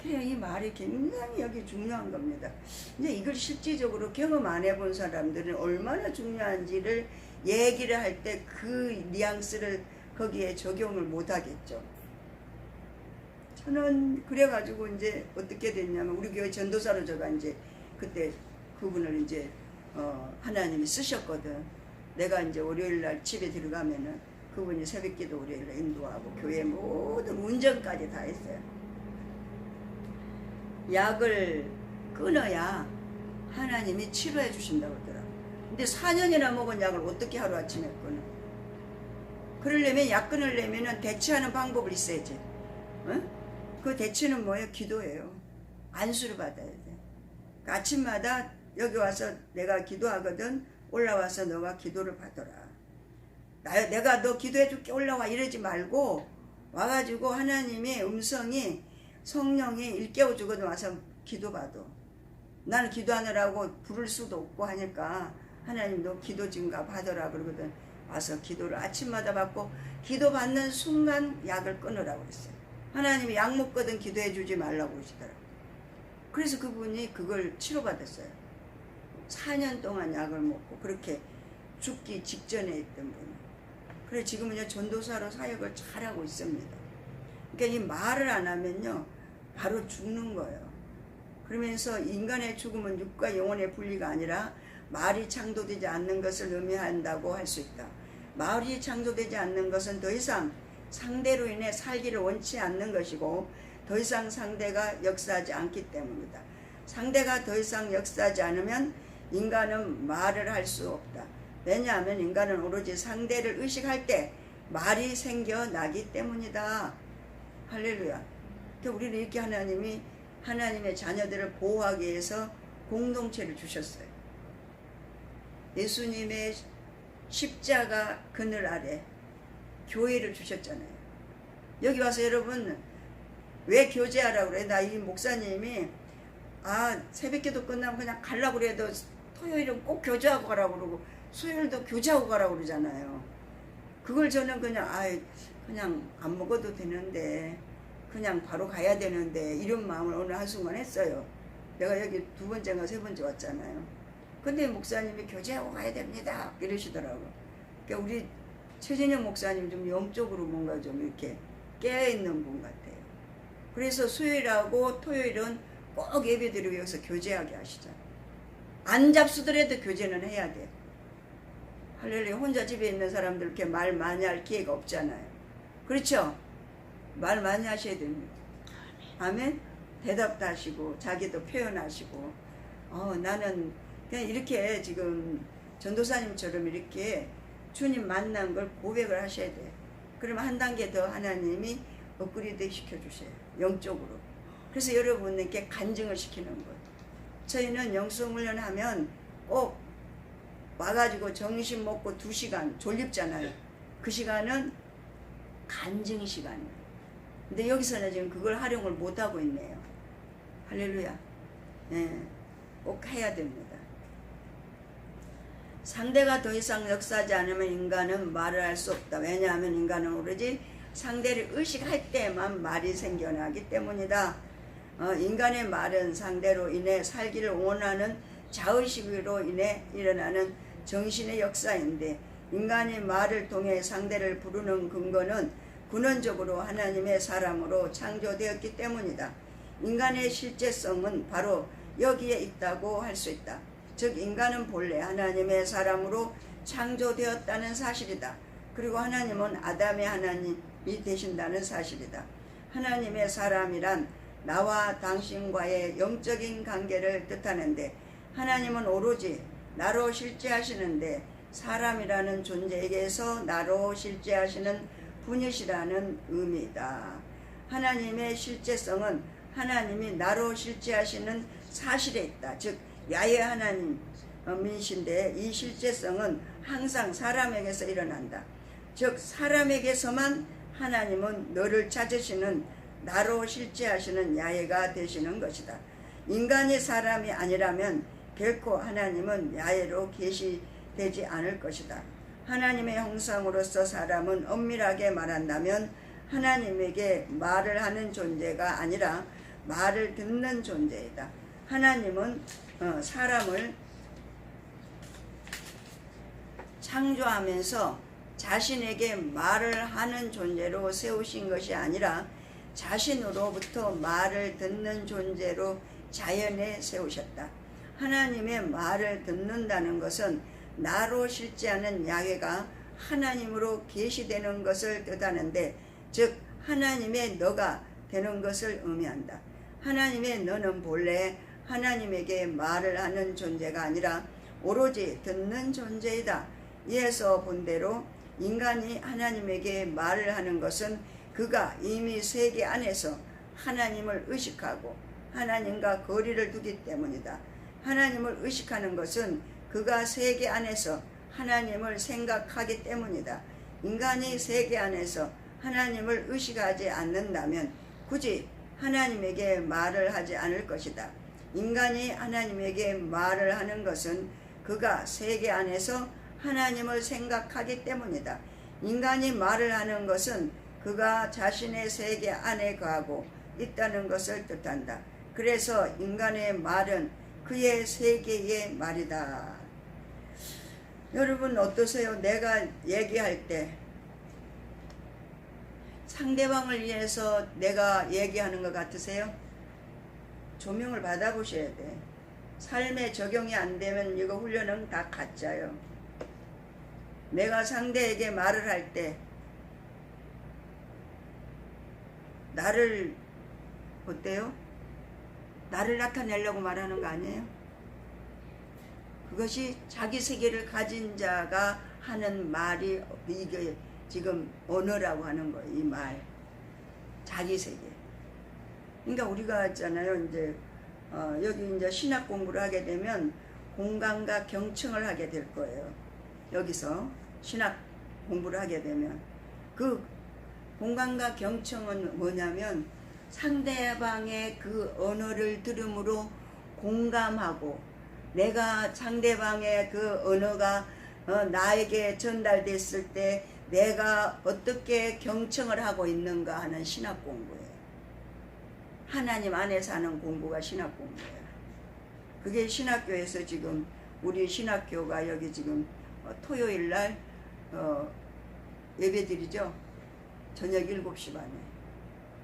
그래 이 말이 굉장히 여기 중요한 겁니다. 이제 이걸 실질적으로 경험 안 해본 사람들은 얼마나 중요한지를 얘기를 할 때 그 뉘앙스를 거기에 적용을 못 하겠죠. 저는 그래가지고 이제 어떻게 됐냐면 우리 교회 전도사로 제가 이제 그때 그분을 이제 하나님이 쓰셨거든. 내가 이제 월요일날 집에 들어가면은 그분이 새벽기도 월요일날 인도하고 교회 모든 운전까지 다 했어요. 약을 끊어야 하나님이 치료해 주신다고 하더라고요. 근데 4년이나 먹은 약을 어떻게 하루아침에 끊어? 그러려면 약 끊으려면 대처하는 방법을 있어야지. 어? 그 대처는 뭐예요? 기도예요. 안수를 받아야 돼. 그러니까 아침마다 여기 와서 내가 기도하거든. 올라와서 너가 기도를 받아라. 내가 너 기도해줄게 올라와 이러지 말고 와가지고 하나님의 음성이 성령이 일깨워주거든. 와서 기도받아. 나는 기도하느라고 부를 수도 없고 하니까 하나님 너 기도 증가 받아라 그러거든. 와서 기도를 아침마다 받고 기도 받는 순간 약을 끊으라고 그랬어요. 하나님이 약 먹거든 기도해주지 말라고 그러시더라고요. 그래서 그분이 그걸 치료받았어요. 4년 동안 약을 먹고 그렇게 죽기 직전에 있던 분이. 그래 지금은요 전도사로 사역을 잘하고 있습니다. 그러니까 이 말을 안 하면요 바로 죽는 거예요. 그러면서 인간의 죽음은 육과 영혼의 분리가 아니라 말이 창조되지 않는 것을 의미한다고 할 수 있다. 말이 창조되지 않는 것은 더 이상 상대로 인해 살기를 원치 않는 것이고 더 이상 상대가 역사하지 않기 때문이다. 상대가 더 이상 역사하지 않으면 인간은 말을 할 수 없다. 왜냐하면 인간은 오로지 상대를 의식할 때 말이 생겨나기 때문이다. 할렐루야. 그러니까 우리는 이렇게 하나님이 하나님의 자녀들을 보호하기 위해서 공동체를 주셨어요. 예수님의 십자가 그늘 아래 교회를 주셨잖아요. 여기 와서 여러분 왜 교제하라고 그래? 나 이 목사님이 새벽기도 끝나면 그냥 가려고 그래도 토요일은 꼭 교제하고 가라고 그러고 수요일도 교제하고 가라고 그러잖아요. 그걸 저는 그냥 안 먹어도 되는데 그냥 바로 가야 되는데 이런 마음을 어느 한순간 했어요. 내가 여기 2번째인가 3번째 왔잖아요. 근데 목사님이 교제하고 가야 됩니다 이러시더라고요. 그러니까 우리 최진영 목사님 좀 영적으로 뭔가 좀 이렇게 깨어있는 분 같아요. 그래서 수요일하고 토요일은 꼭 예배드리기 위해서 교제하게 하시잖아요. 안 잡수더라도 교제는 해야 돼. 할렐루야. 혼자 집에 있는 사람들 이렇게 말 많이 할 기회가 없잖아요. 그렇죠? 말 많이 하셔야 됩니다. 아멘? 대답도 하시고 자기도 표현하시고 나는 그냥 이렇게 지금 전도사님처럼 이렇게 주님 만난 걸 고백을 하셔야 돼. 그러면 한 단계 더 하나님이 업그레이드 시켜주세요. 영적으로. 그래서 여러분에게 간증을 시키는 거예요. 저희는 영성훈련 하면 꼭 와가지고 점심 먹고 2시간 졸립잖아요. 그 시간은 간증 시간이에요. 근데 여기서는 지금 그걸 활용을 못하고 있네요. 할렐루야. 네, 꼭 해야 됩니다. 상대가 더 이상 역사하지 않으면 인간은 말을 할 수 없다. 왜냐하면 인간은 오로지 상대를 의식할 때만 말이 생겨나기 때문이다. 인간의 말은 상대로 인해 살기를 원하는 자의식으로 인해 일어나는 정신의 역사인데 인간이 말을 통해 상대를 부르는 근거는 근원적으로 하나님의 사람으로 창조되었기 때문이다. 인간의 실제성은 바로 여기에 있다고 할 수 있다. 즉 인간은 본래 하나님의 사람으로 창조되었다는 사실이다. 그리고 하나님은 아담의 하나님이 되신다는 사실이다. 하나님의 사람이란 나와 당신과의 영적인 관계를 뜻하는데 하나님은 오로지 나로 실제하시는데 사람이라는 존재에게서 나로 실제하시는 분이시라는 의미다. 하나님의 실제성은 하나님이 나로 실제하시는 사실에 있다. 즉 야훼 하나님이신데 이 실제성은 항상 사람에게서 일어난다. 즉 사람에게서만 하나님은 너를 찾으시는 나로 실제하시는 야훼가 되시는 것이다. 인간이 사람이 아니라면 결코 하나님은 야훼로 계시되지 않을 것이다. 하나님의 형상으로서 사람은 엄밀하게 말한다면 하나님에게 말을 하는 존재가 아니라 말을 듣는 존재이다. 하나님은 사람을 창조하면서 자신에게 말을 하는 존재로 세우신 것이 아니라 자신으로부터 말을 듣는 존재로 자연에 세우셨다. 하나님의 말을 듣는다는 것은 나로 실제하는 야훼가 하나님으로 계시되는 것을 뜻하는데 즉 하나님의 너가 되는 것을 의미한다. 하나님의 너는 본래 하나님에게 말을 하는 존재가 아니라 오로지 듣는 존재이다. 이에서 본대로 인간이 하나님에게 말을 하는 것은 그가 이미 세계 안에서 하나님을 의식하고 하나님과 거리를 두기 때문이다. 하나님을 의식하는 것은 그가 세계 안에서 하나님을 생각하기 때문이다. 인간이 세계 안에서 하나님을 의식하지 않는다면 굳이 하나님에게 말을 하지 않을 것이다. 인간이 하나님에게 말을 하는 것은 그가 세계 안에서 하나님을 생각하기 때문이다. 인간이 말을 하는 것은 그가 자신의 세계 안에 거하고 있다는 것을 뜻한다. 그래서 인간의 말은 그의 세계의 말이다. 여러분 어떠세요? 내가 얘기할 때 상대방을 위해서 내가 얘기하는 것 같으세요? 조명을 받아보셔야 돼. 삶에 적용이 안 되면 이거 훈련은 다 가짜요. 내가 상대에게 말을 할 때 나를 어때요? 나를 나타내려고 말하는 거 아니에요? 그것이 자기 세계를 가진 자가 하는 말이 이게 지금 언어라고 하는 거예요. 이 말. 자기 세계. 그러니까 우리가 있잖아요. 이제 여기 이제 신학 공부를 하게 되면 공감과 경청을 하게 될 거예요. 여기서 신학 공부를 하게 되면 그 공감과 경청은 뭐냐면 상대방의 그 언어를 들음으로 공감하고 내가 상대방의 그 언어가 나에게 전달됐을 때 내가 어떻게 경청을 하고 있는가 하는 신학 공부예요. 하나님 안에서 하는 공부가 신학 공부예요. 그게 신학교에서 지금 우리 신학교가 여기 지금 토요일 날 예배드리죠. 저녁 7시 반에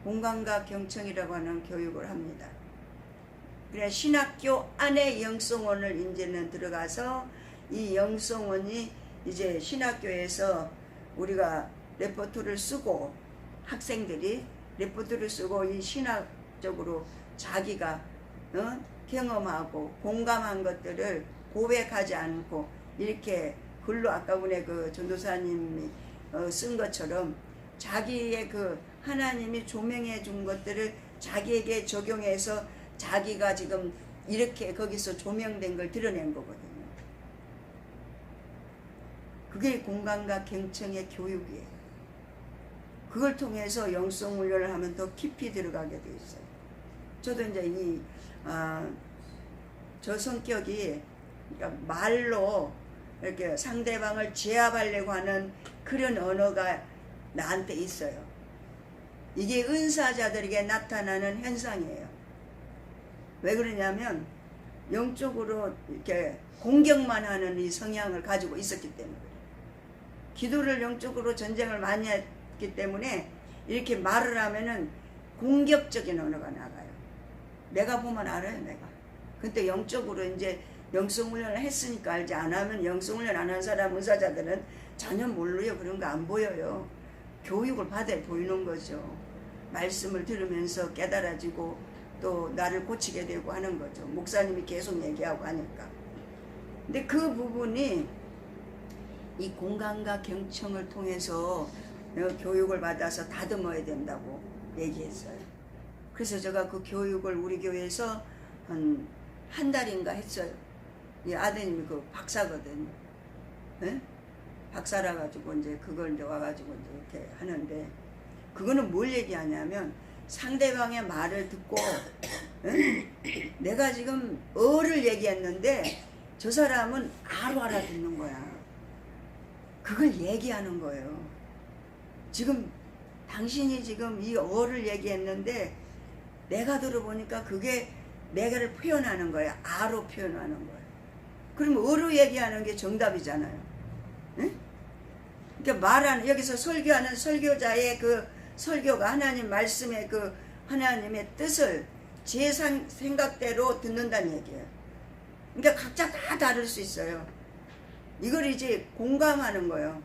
공감과 경청이라고 하는 교육을 합니다. 그래 신학교 안에 영성원을 이제는 들어가서 이 영성원이 이제 신학교에서 우리가 레포트를 쓰고 학생들이 레포트를 쓰고 이 신학적으로 자기가 경험하고 공감한 것들을 고백하지 않고 이렇게 글로 아까 전에 그 전도사님이 쓴 것처럼 자기의 그 하나님이 조명해 준 것들을 자기에게 적용해서 자기가 지금 이렇게 거기서 조명된 걸 드러낸 거거든요. 그게 공감과 경청의 교육이에요. 그걸 통해서 영성 훈련을 하면 더 깊이 들어가게 돼 있어요. 저도 이제 저 성격이 그러니까 말로 이렇게 상대방을 제압하려고 하는 그런 언어가 나한테 있어요. 이게 은사자들에게 나타나는 현상이에요. 왜 그러냐면 영적으로 이렇게 공격만 하는 이 성향을 가지고 있었기 때문에 그래요. 기도를 영적으로 전쟁을 많이 했기 때문에 이렇게 말을 하면은 공격적인 언어가 나가요. 내가 보면 알아요, 내가. 근데 영적으로 이제 영성훈련을 했으니까 알지, 안 하면 영성훈련 안 한 사람 은사자들은 전혀 모르요. 그런 거 안 보여요. 교육을 받아야 보이는 거죠. 말씀을 들으면서 깨달아지고 또 나를 고치게 되고 하는 거죠. 목사님이 계속 얘기하고 하니까. 근데 그 부분이 이 공감과 경청을 통해서 교육을 받아서 다듬어야 된다고 얘기했어요. 그래서 제가 그 교육을 우리 교회에서 한 달인가 했어요. 이 아드님이 그 박사거든요. 네? 박사라 가지고 이제 그걸 이제 와가지고 이제 이렇게 하는데 그거는 뭘 얘기하냐면 상대방의 말을 듣고 내가 지금 어를 얘기했는데 저 사람은 아로 알아듣는 거야. 그걸 얘기하는 거예요. 지금 당신이 지금 이 어를 얘기했는데 내가 들어보니까 그게 내가를 표현하는 거야. 아로 표현하는 거야. 그럼 어로 얘기하는 게 정답이잖아요. 응? 그러니까 말하는 여기서 설교하는 설교자의 그 설교가 하나님 말씀의 그 하나님의 뜻을 제 생각대로 듣는다는 얘기예요. 그러니까 각자 다 다를 수 있어요. 이걸 이제 공감하는 거예요.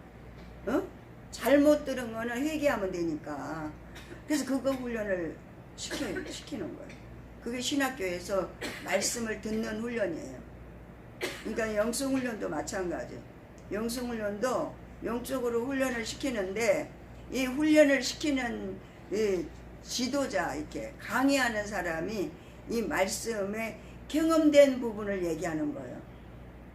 잘못 들은 거는 회개하면 되니까. 그래서 그거 훈련을 시키는 거예요. 그게 신학교에서 말씀을 듣는 훈련이에요. 그러니까 영성훈련도 마찬가지. 영성훈련도 영적으로 훈련을 시키는데 이 훈련을 시키는 이 지도자, 이렇게 강의하는 사람이 이 말씀에 경험된 부분을 얘기하는 거예요.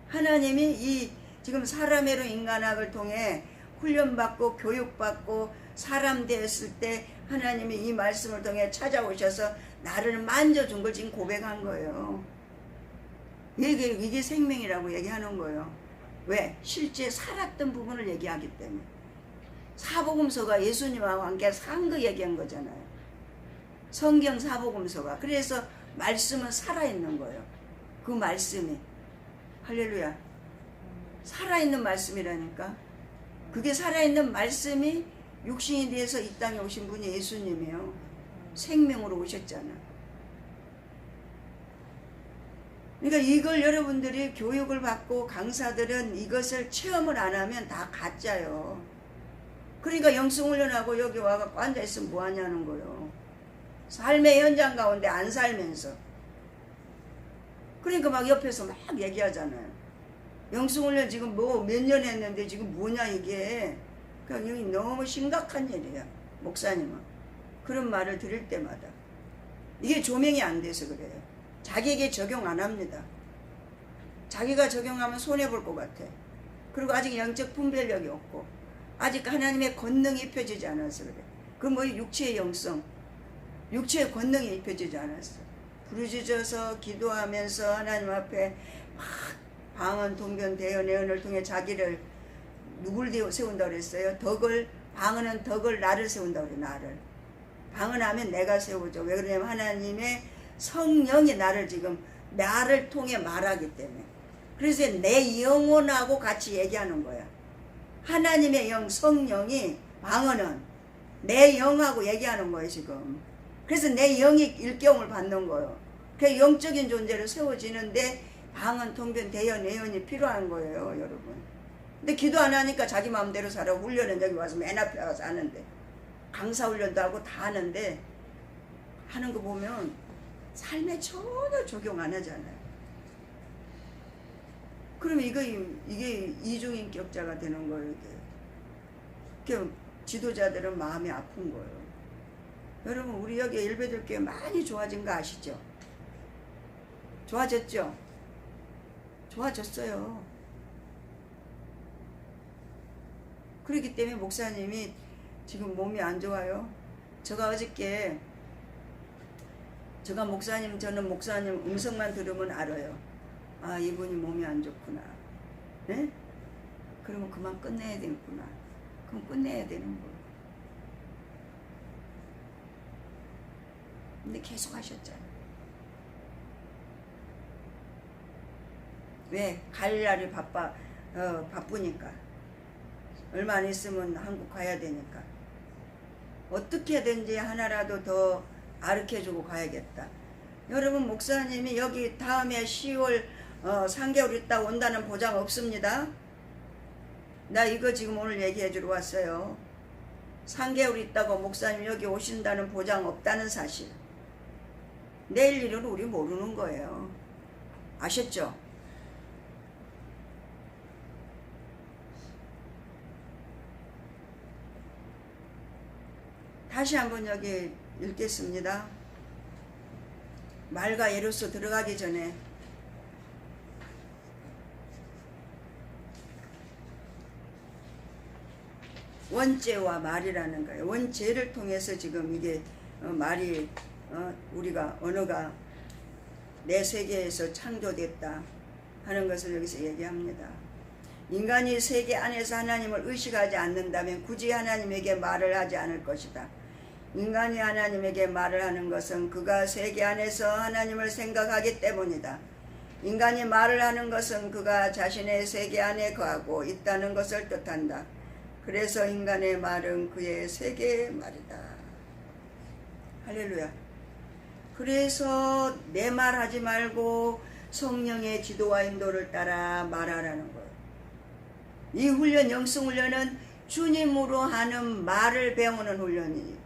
하나님이 이 지금 사람으로 인간학을 통해 훈련받고 교육받고 사람 되었을 때 하나님이 이 말씀을 통해 찾아오셔서 나를 만져준 걸 지금 고백한 거예요. 이게 생명이라고 얘기하는 거예요. 왜? 실제 살았던 부분을 얘기하기 때문에. 사복음서가 예수님하고 함께 산 거 얘기한 거잖아요. 성경 사복음서가. 그래서 말씀은 살아있는 거예요. 그 말씀이. 할렐루야. 살아있는 말씀이라니까. 그게 살아있는 말씀이 육신이 돼서 이 땅에 오신 분이 예수님이에요. 생명으로 오셨잖아. 그러니까 이걸 여러분들이 교육을 받고 강사들은 이것을 체험을 안 하면 다 가짜요. 그러니까 영성훈련하고 여기 와서 앉아있으면 뭐하냐는 거예요. 삶의 현장 가운데 안 살면서. 그러니까 막 옆에서 막 얘기하잖아요. 영성훈련 지금 뭐 몇 년 했는데 지금 뭐냐 이게. 그러니까 여기 너무 심각한 일이야. 목사님은. 그런 말을 들을 때마다. 이게 조명이 안 돼서 그래요. 자기에게 적용 안 합니다. 자기가 적용하면 손해볼 것 같아. 그리고 아직 영적 분별력이 없고 아직 하나님의 권능이 입혀지지 않아서 그래. 그 뭐 육체의 영성, 육체의 권능이 입혀지지 않았어. 부르짖어서 기도하면서 하나님 앞에 막 방언, 동변, 대언, 예언을 통해 자기를 누굴 세운다고 그랬어요? 덕을, 방언은 덕을 나를 세운다고 그래. 나를. 방언하면 내가 세우죠. 왜 그러냐면 하나님의 성령이 나를 통해 말하기 때문에. 그래서 내 영혼하고 같이 얘기하는 거야. 하나님의 영, 성령이 방언은 내 영하고 얘기하는 거예요, 지금. 그래서 내 영이 일경을 받는 거예요. 그 영적인 존재로 세워지는데 방언, 통변, 대언, 예언이 필요한 거예요, 여러분. 근데 기도 안 하니까 자기 마음대로 살아. 훈련은 여기 와서 맨 앞에 와서 하는데. 강사 훈련도 하고 다 하는데 하는 거 보면 삶에 전혀 적용 안 하잖아요. 그러면 이게 이중인격자가 되는 거예요. 이게 지도자들은 마음이 아픈 거예요. 여러분 우리 여기 일베들교회 많이 좋아진 거 아시죠? 좋아졌죠? 좋아졌어요. 그렇기 때문에 목사님이 지금 몸이 안 좋아요. 제가 어저께 저는 목사님 음성만 들으면 알아요. 아, 이분이 몸이 안 좋구나. 네? 그러면 그만 끝내야 되겠구나. 그럼 끝내야 되는 거예요. 근데 계속 하셨잖아요. 왜? 갈 날이 바쁘니까. 얼마 안 있으면 한국 가야 되니까. 어떻게든지 하나라도 더 가르쳐주고 가야겠다. 여러분 목사님이 여기 다음에 10월 3개월 있다 온다는 보장 없습니다. 나 이거 지금 오늘 얘기해 주러 왔어요. 3개월 있다고 목사님 여기 오신다는 보장 없다는 사실. 내일 일은 우리 모르는 거예요. 아셨죠? 다시 한번 여기 읽겠습니다. 말과 예로서 들어가기 전에 원죄와 말이라는 거예요. 원죄를 통해서 지금 이게 말이 우리가 언어가 내 세계에서 창조됐다 하는 것을 여기서 얘기합니다. 인간이 세계 안에서 하나님을 의식하지 않는다면 굳이 하나님에게 말을 하지 않을 것이다. 인간이 하나님에게 말을 하는 것은 그가 세계 안에서 하나님을 생각하기 때문이다. 인간이 말을 하는 것은 그가 자신의 세계 안에 거하고 있다는 것을 뜻한다. 그래서 인간의 말은 그의 세계의 말이다. 할렐루야. 그래서 내 말 하지 말고 성령의 지도와 인도를 따라 말하라는 거예요. 이 훈련, 영성훈련은 주님으로 하는 말을 배우는 훈련이에요.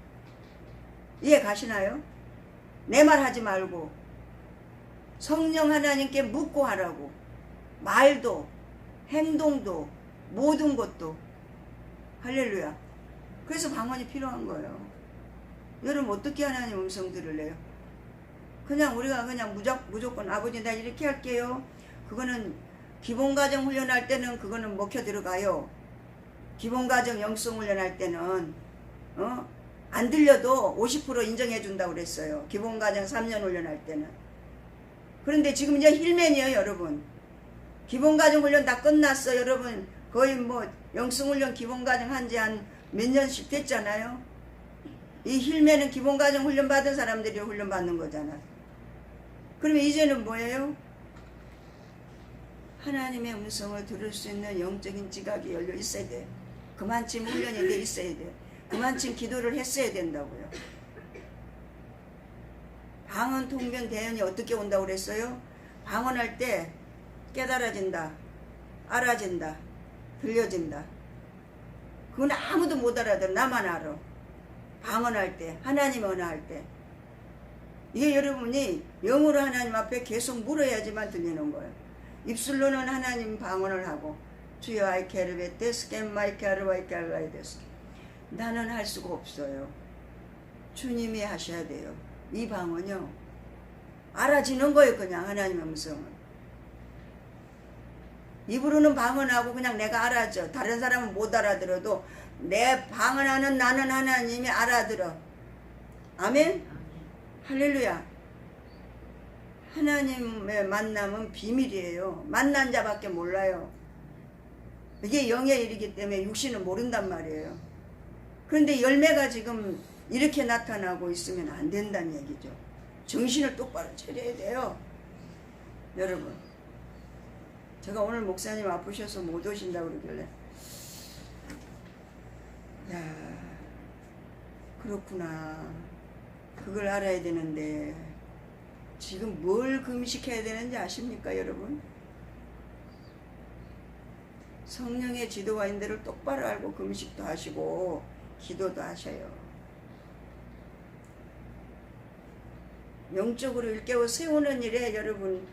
이해 가시나요? 내 말 하지 말고 성령 하나님께 묻고 하라고. 말도 행동도 모든 것도. 할렐루야. 그래서 방언이 필요한 거예요. 여러분 어떻게 하나님 음성 들을래요? 그냥 우리가 그냥 무조건 아버지 나 이렇게 할게요. 그거는 기본가정 훈련할 때는 그거는 먹혀 들어가요. 기본가정 영성 훈련할 때는 안 들려도 50% 인정해 준다고 그랬어요. 기본가정 3년 훈련할 때는. 그런데 지금 이제 힐맨이에요 여러분. 기본가정 훈련 다 끝났어 여러분. 거의 뭐 영성 훈련 기본가정 한지 한 몇 년씩 됐잖아요. 이 힐맨은 기본가정 훈련 받은 사람들이 훈련 받는 거잖아. 그러면 이제는 뭐예요? 하나님의 음성을 들을 수 있는 영적인 지각이 열려 있어야 돼. 그만큼 훈련이 돼 있어야 돼. 그만큼 기도를 했어야 된다고요. 방언, 통변, 대언이 어떻게 온다고 그랬어요? 방언할 때 깨달아진다, 알아진다, 들려진다. 그건 아무도 못 알아들어. 나만 알아. 방언할 때, 하나님 언어할 때. 이게 여러분이 영으로 하나님 앞에 계속 물어야지만 들리는 거예요. 입술로는 하나님 방언을 하고 주여 아이케르베테스 겜마이케르바이케르바이데스 나는 할 수가 없어요. 주님이 하셔야 돼요. 이 방언요 알아지는 거예요. 그냥 하나님의 음성은. 입으로는 방언하고 그냥 내가 알아줘. 다른 사람은 못 알아들어도 내 방언하는 나는 하나님이 알아들어. 아멘? 할렐루야. 하나님의 만남은 비밀이에요. 만난 자밖에 몰라요. 이게 영의 일이기 때문에 육신은 모른단 말이에요. 그런데 열매가 지금 이렇게 나타나고 있으면 안 된다는 얘기죠. 정신을 똑바로 차려야 돼요. 여러분. 제가 오늘 목사님 아프셔서 못 오신다고 그러길래 야 그렇구나. 그걸 알아야 되는데 지금 뭘 금식해야 되는지 아십니까 여러분? 성령의 지도와 인도를 똑바로 알고 금식도 하시고 기도도 하셔요. 영적으로 일깨워 세우는 일에 여러분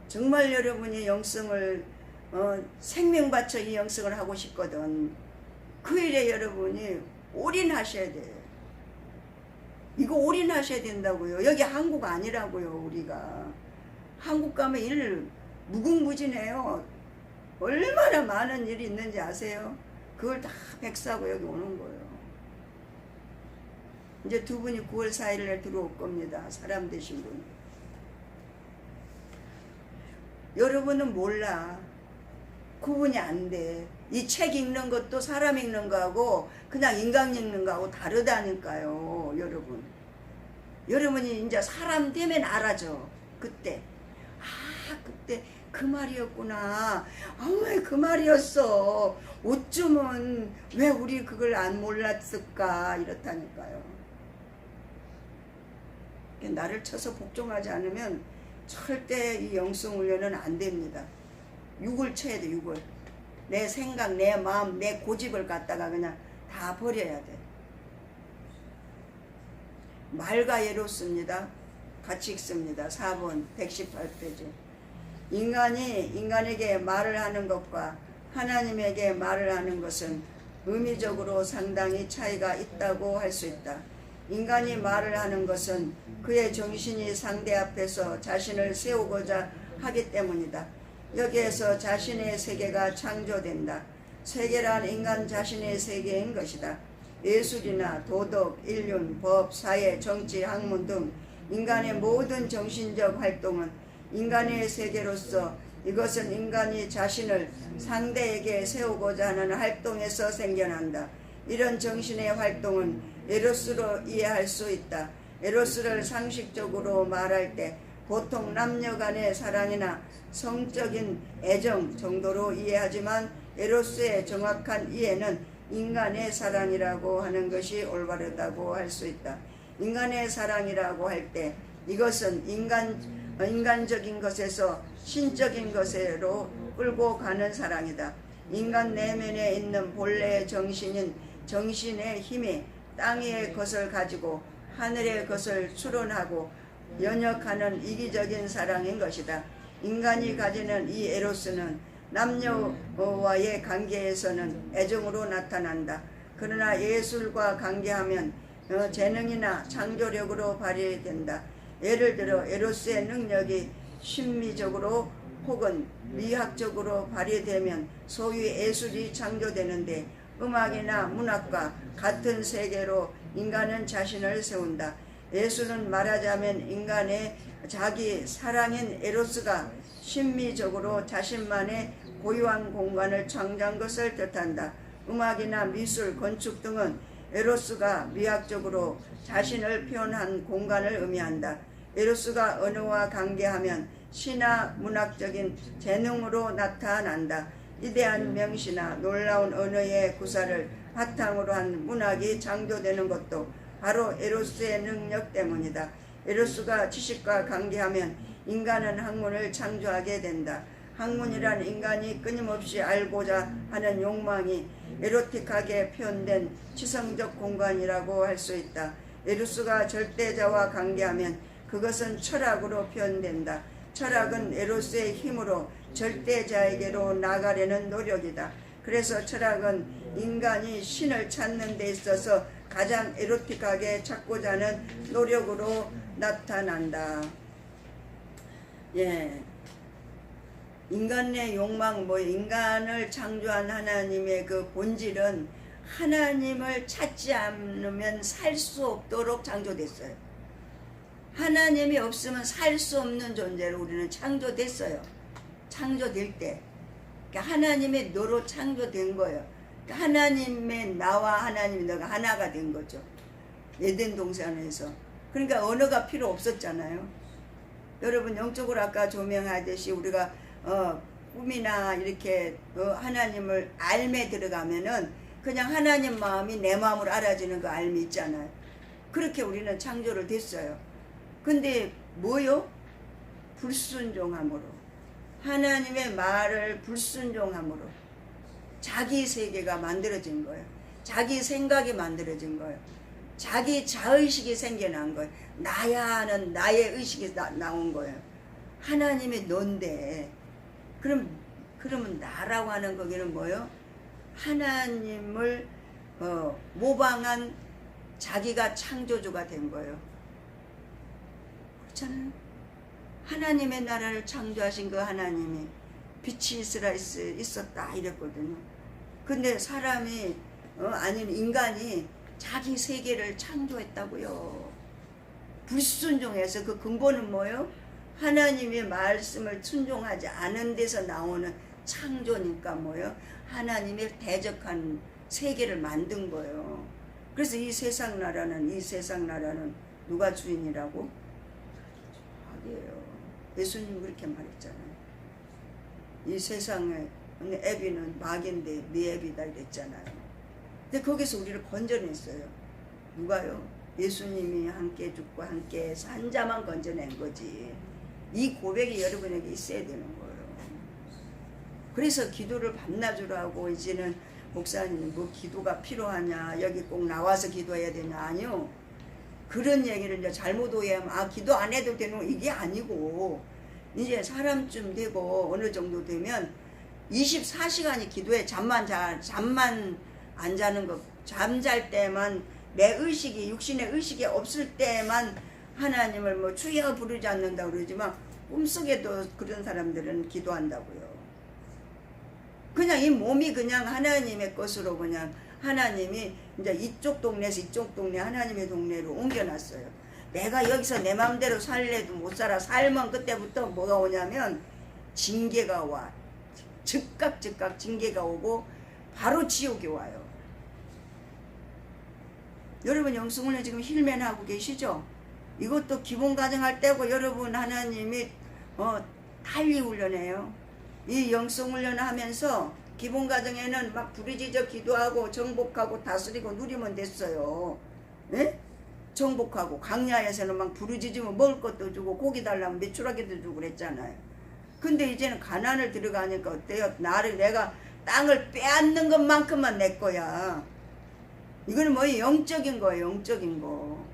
정말 여러분이 영성을 생명 바쳐 이 영성을 하고 싶거든. 그 일에 여러분이 올인하셔야 돼요. 이거 올인하셔야 된다고요. 여기 한국 아니라고요. 우리가 한국 가면 일 무궁무진해요. 얼마나 많은 일이 있는지 아세요? 그걸 다 백사고 여기 오는 거예요. 이제 두 분이 9월 4일에 들어올 겁니다. 사람 되신 분이. 여러분은 몰라. 구분이 안 돼. 이 책 읽는 것도 사람 읽는 거하고 그냥 인간 읽는 거하고 다르다니까요. 여러분. 여러분이 이제 사람 되면 알아죠. 그때. 그때 그 말이었구나. 왜 그 말이었어. 어쩌면 왜 우리 그걸 안 몰랐을까. 이렇다니까요. 나를 쳐서 복종하지 않으면 절대 이 영성 훈련은 안 됩니다. 육을 쳐야 돼. 육을. 내 생각, 내 마음, 내 고집을 갖다가 그냥 다 버려야 돼. 말과 예롭습니다. 같이 읽습니다. 4번 118페이지. 인간이 인간에게 말을 하는 것과 하나님에게 말을 하는 것은 의미적으로 상당히 차이가 있다고 할 수 있다. 인간이 말을 하는 것은 그의 정신이 상대 앞에서 자신을 세우고자 하기 때문이다. 여기에서 자신의 세계가 창조된다. 세계란 인간 자신의 세계인 것이다. 예술이나 도덕, 인륜, 법, 사회, 정치, 학문 등 인간의 모든 정신적 활동은 인간의 세계로서 이것은 인간이 자신을 상대에게 세우고자 하는 활동에서 생겨난다. 이런 정신의 활동은 에로스로 이해할 수 있다. 에로스를 상식적으로 말할 때 보통 남녀 간의 사랑이나 성적인 애정 정도로 이해하지만 에로스의 정확한 이해는 인간의 사랑이라고 하는 것이 올바르다고 할 수 있다. 인간의 사랑이라고 할 때 이것은 인간적인 것에서 신적인 것으로 끌고 가는 사랑이다. 인간 내면에 있는 본래의 정신인 정신의 힘이 땅 위의 것을 가지고 하늘의 것을 추론하고 연역하는 이기적인 사랑인 것이다. 인간이 가지는 이 에로스는 남녀와의 관계에서는 애정으로 나타난다. 그러나 예술과 관계하면 재능이나 창조력으로 발휘된다. 예를 들어 에로스의 능력이 심미적으로 혹은 미학적으로 발휘되면 소위 예술이 창조되는데, 음악이나 문학과 같은 세계로 인간은 자신을 세운다. 예술은 말하자면 인간의 자기 사랑인 에로스가 심미적으로 자신만의 고유한 공간을 창조한 것을 뜻한다. 음악이나 미술, 건축 등은 에로스가 미학적으로 자신을 표현한 공간을 의미한다. 에로스가 언어와 관계하면 시나 문학적인 재능으로 나타난다. 위대한 명시나 놀라운 언어의 구사를 바탕으로 한 문학이 창조되는 것도 바로 에로스의 능력 때문이다. 에로스가 지식과 관계하면 인간은 학문을 창조하게 된다. 학문이란 인간이 끊임없이 알고자 하는 욕망이 에로틱하게 표현된 지성적 공간이라고 할 수 있다. 에로스가 절대자와 관계하면 그것은 철학으로 표현된다. 철학은 에로스의 힘으로 절대자에게로 나가려는 노력이다. 그래서 철학은 인간이 신을 찾는 데 있어서 가장 에로틱하게 찾고자 하는 노력으로 나타난다. 예. 인간의 욕망, 인간을 창조한 하나님의 그 본질은 하나님을 찾지 않으면 살 수 없도록 창조됐어요. 하나님이 없으면 살 수 없는 존재로 우리는 창조됐어요. 창조될 때. 그러니까 하나님의 너로 창조된 거예요. 그러니까 하나님의 나와 하나님의 너가 하나가 된 거죠. 에덴 동산에서. 그러니까 언어가 필요 없었잖아요. 여러분 영적으로 아까 조명하듯이 우리가 꿈이나 이렇게 하나님을 알매 들어가면은 그냥 하나님 마음이 내 마음으로 알아지는 그 알미 있잖아요. 그렇게 우리는 창조를 됐어요. 근데 뭐요? 불순종함으로. 하나님의 말을 불순종함으로 자기 세계가 만들어진 거예요. 자기 생각이 만들어진 거예요. 자기 자의식이 생겨난 거예요. 나야 하는 나의 의식이 나온 거예요. 하나님이 넌데 그러면 나라고 하는 거기는 뭐예요? 하나님을 모방한 자기가 창조주가 된 거예요. 그렇잖아요. 하나님의 나라를 창조하신 그 하나님이 빛이 있었다 이랬거든요. 근데 사람이 아니면 인간이 자기 세계를 창조했다고요. 불순종해서 그 근본은 뭐예요? 하나님의 말씀을 순종하지 않은 데서 나오는 창조니까 뭐예요? 하나님의 대적한 세계를 만든 거예요. 그래서 이 세상 나라는 누가 주인이라고? 아니에요. 예수님 그렇게 말했잖아요. 이 세상에 애비는 마귀인데 네 애비다 이랬잖아요. 근데 거기서 우리를 건져냈어요. 누가요? 예수님이 함께 죽고 함께 해서 한 자만 건져낸 거지. 이 고백이 여러분에게 있어야 되는 거예요. 그래서 기도를 밤낮으로 하고, 이제는 목사님 뭐 기도가 필요하냐, 여기 꼭 나와서 기도해야 되냐, 아니요. 그런 얘기를 이제 잘못 오해하면 기도 안 해도 되는 거, 이게 아니고, 이제 사람쯤 되고 어느 정도 되면 24시간이 기도해. 잠만 안 자는 거, 잠잘 때만 내 의식이, 육신의 의식이 없을 때만 하나님을 뭐 주여 부르지 않는다고 그러지만 꿈속에도 그런 사람들은 기도한다고요. 그냥 이 몸이 그냥 하나님의 것으로 그냥 하나님이 이제 이쪽 동네에서 이쪽 동네 하나님의 동네로 옮겨놨어요. 내가 여기서 내 마음대로 살래도 못 살아. 살면 그때부터 뭐가 오냐면 징계가 와. 즉각 징계가 오고 바로 지옥이 와요. 여러분 영성훈련 지금 힐맨하고 계시죠? 이것도 기본 가정할 때고 여러분 하나님이 달리 훈련해요. 이 영성훈련 하면서 기본 가정에는 막 부르짖어 기도하고 정복하고 다스리고 누리면 됐어요. 네? 정복하고 광야에서는 막 부르짖으면 먹을 것도 주고 고기 달라면 메추라기도 주고 그랬잖아요. 근데 이제는 가난을 들어가니까 어때요? 내가 땅을 빼앗는 것만큼만 내 거야. 이거는 뭐 영적인 거예요. 영적인 거.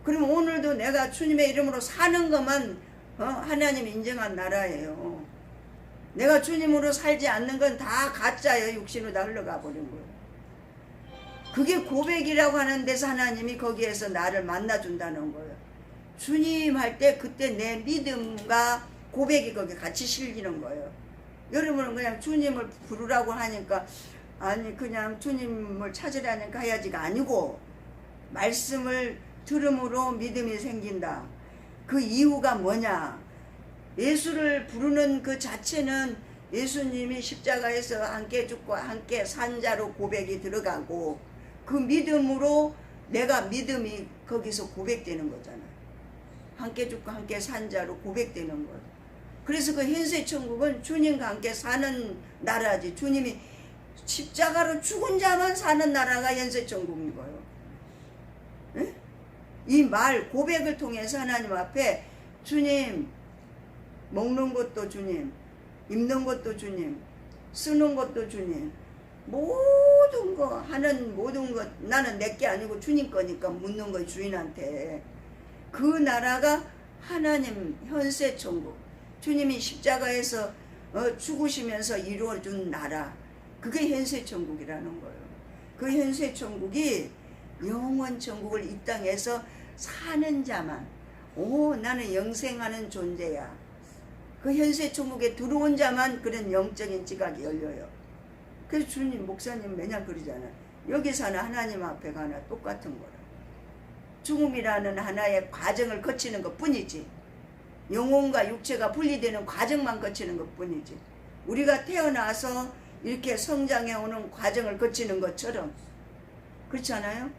그럼 오늘도 내가 주님의 이름으로 사는 것만 하나님이 인정한 나라예요. 내가 주님으로 살지 않는 건 다 가짜예요. 육신으로 다 흘러가 버린 거예요. 그게 고백이라고 하는 데서 하나님이 거기에서 나를 만나준다는 거예요. 주님 할 때 그때 내 믿음과 고백이 거기 같이 실리는 거예요. 여러분은 그냥 주님을 부르라고 하니까 아니 그냥 주님을 찾으라니까 해야지가 아니고 말씀을 들음으로 믿음이 생긴다. 그 이유가 뭐냐? 예수를 부르는 그 자체는 예수님이 십자가에서 함께 죽고 함께 산 자로 고백이 들어가고 그 믿음으로 내가 믿음이 거기서 고백되는 거잖아요. 함께 죽고 함께 산 자로 고백되는 거예요. 그래서 그 현세 천국은 주님과 함께 사는 나라지. 주님이 십자가로 죽은 자만 사는 나라가 현세 천국인 거예요. 이 말 고백을 통해서 하나님 앞에 주님 먹는 것도 주님, 입는 것도 주님, 쓰는 것도 주님, 모든 거 하는 모든 것 나는 내게 아니고 주님 거니까 묻는 거 주인한테. 그 나라가 하나님 현세 천국, 주님이 십자가에서 죽으시면서 이루어준 나라, 그게 현세 천국이라는 거예요. 그 현세 천국이 영원 천국을 이 땅에서 사는 자만, 오 나는 영생하는 존재야, 그 현세 천국에 들어온 자만 그런 영적인 지각이 열려요. 그래서 주님 목사님 매년 그러잖아요. 여기 사는 하나님 앞에 가나 똑같은 거라. 죽음이라는 하나의 과정을 거치는 것 뿐이지, 영혼과 육체가 분리되는 과정만 거치는 것 뿐이지, 우리가 태어나서 이렇게 성장해 오는 과정을 거치는 것처럼 그렇지 않아요?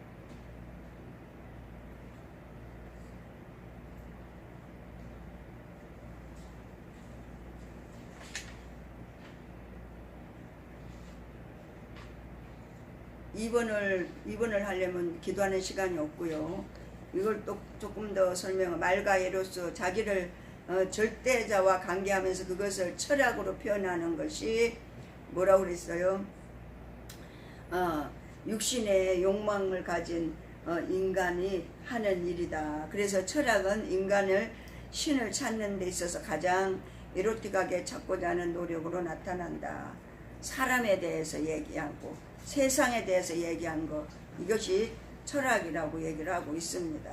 입원을 하려면 기도하는 시간이 없고요. 이걸 또 조금 더 설명을, 말과 예로서 자기를 절대자와 관계하면서 그것을 철학으로 표현하는 것이 뭐라고 그랬어요? 육신의 욕망을 가진 인간이 하는 일이다. 그래서 철학은 인간을 신을 찾는 데 있어서 가장 에로틱하게 찾고자 하는 노력으로 나타난다. 사람에 대해서 얘기하고 세상에 대해서 얘기한 것, 이것이 철학이라고 얘기를 하고 있습니다.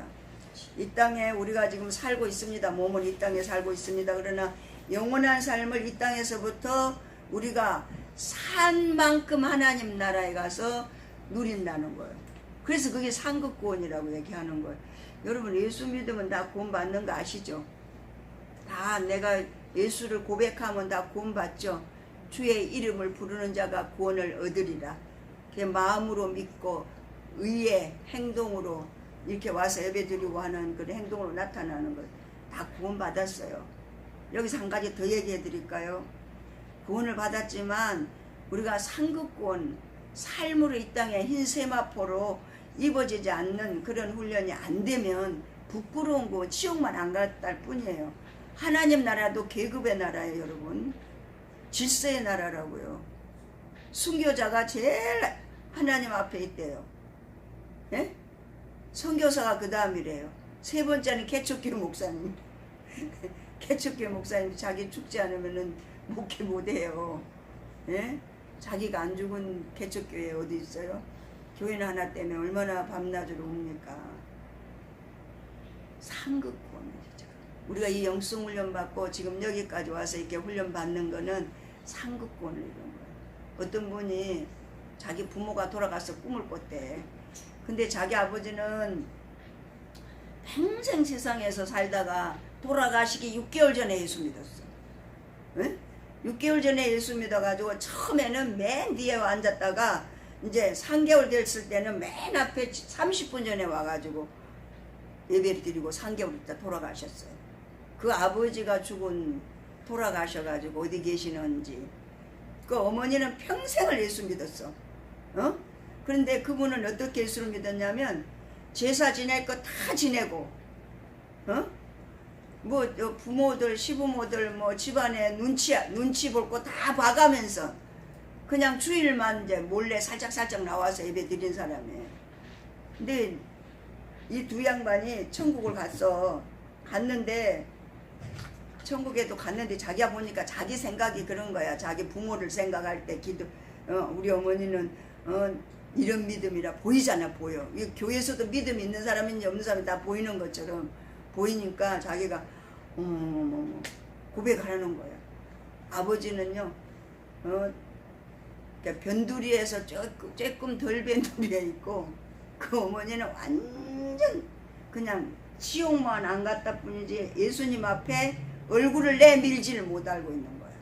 이 땅에 우리가 지금 살고 있습니다. 몸은 이 땅에 살고 있습니다. 그러나 영원한 삶을 이 땅에서부터 우리가 산 만큼 하나님 나라에 가서 누린다는 거예요. 그래서 그게 상급구원이라고 얘기하는 거예요. 여러분 예수 믿으면 다 구원 받는 거 아시죠? 다 내가 예수를 고백하면 다 구원 받죠. 주의 이름을 부르는 자가 구원을 얻으리라. 마음으로 믿고 의의 행동으로 이렇게 와서 예배드리고 하는 그런 행동으로 나타나는 것 다 구원 받았어요. 여기서 한 가지 더 얘기해 드릴까요? 구원을 받았지만 우리가 상급구원, 삶으로 이 땅에 흰 세마포로 입어지지 않는 그런 훈련이 안 되면 부끄러운 거 지옥만 안 갔다 뿐이에요. 하나님 나라도 계급의 나라예요. 여러분 질서의 나라라고요. 순교자가 제일 하나님 앞에 있대요. 예? 선교사가 그 다음이래요. 세 번째는 개척교회 목사님. 개척교회 목사님 자기 죽지 않으면은 목회 못해요. 예? 자기가 안 죽은 개척교회 어디 있어요? 교회는 하나 때문에 얼마나 밤낮으로 옵니까? 상급구원이죠. 우리가 이 영성 훈련 받고 지금 여기까지 와서 이렇게 훈련 받는 거는 상급구원을 이룬 거예요. 어떤 분이 자기 부모가 돌아가서 꿈을 꿨대. 근데 자기 아버지는 평생 세상에서 살다가 돌아가시기 6개월 전에 예수 믿었어. 응? 6개월 전에 예수 믿어가지고 처음에는 맨 뒤에 앉았다가 이제 3개월 됐을 때는 맨 앞에 30분 전에 와가지고 예배를 드리고 3개월 있다 돌아가셨어요. 그 아버지가 돌아가셔가지고 어디 계시는지. 그 어머니는 평생을 예수 믿었어. 그런데 그분은 어떻게 예수를 믿었냐면 제사 지낼 거 다 지내고, 뭐 부모들 시부모들 뭐 집안에 눈치 볼 거 다 봐가면서 그냥 주일만 이제 몰래 살짝 나와서 예배 드린 사람이에요. 근데 이 두 양반이 천국을 갔는데 천국에도 갔는데 자기가 보니까 자기 생각이 그런 거야. 자기 부모를 생각할 때 우리 어머니는 이런 믿음이라 보이잖아. 보여. 이 교회에서도 믿음 있는 사람인지 없는 사람이 다 보이는 것처럼 보이니까 자기가 고백하라는 거야. 아버지는요 그러니까 변두리에서 조금 덜 변두리에 있고 그 어머니는 완전 그냥 지옥만 안 갔다 뿐이지 예수님 앞에 얼굴을 내밀지를 못하고 있는 거야.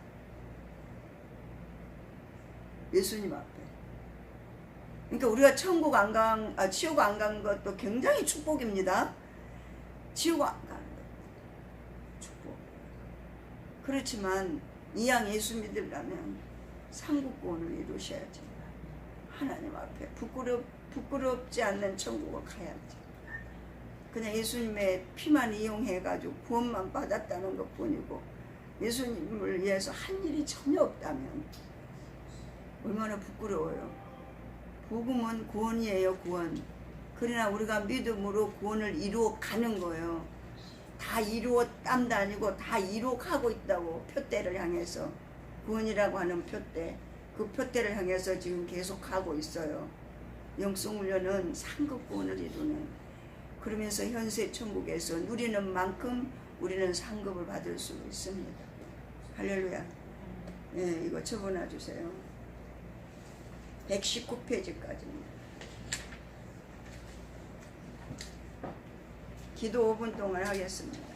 예수님 앞에. 그러니까 우리가 지옥 안 간 것도 굉장히 축복입니다. 지옥 안 가는 것도 축복. 그렇지만 이왕 예수 믿으려면 상국권을 이루셔야지. 하나님 앞에 부끄럽지 않는 천국을 가야지. 그냥 예수님의 피만 이용해가지고 구원만 받았다는 것 뿐이고 예수님을 위해서 한 일이 전혀 없다면 얼마나 부끄러워요. 복음은 구원이에요. 구원. 그러나 우리가 믿음으로 구원을 이루어 가는 거예요. 다 이루었담도 아니고 다 이루어가고 있다고. 표대를 향해서 구원이라고 하는 표대, 그 표대를 향해서 지금 계속 가고 있어요. 영성훈련은 상급구원을 이루는, 그러면서 현세 천국에서 누리는 만큼 우리는 상급을 받을 수 있습니다. 할렐루야. 예, 이거 접어놔 주세요. 119페이지까지입니다. 기도 5분 동안 하겠습니다.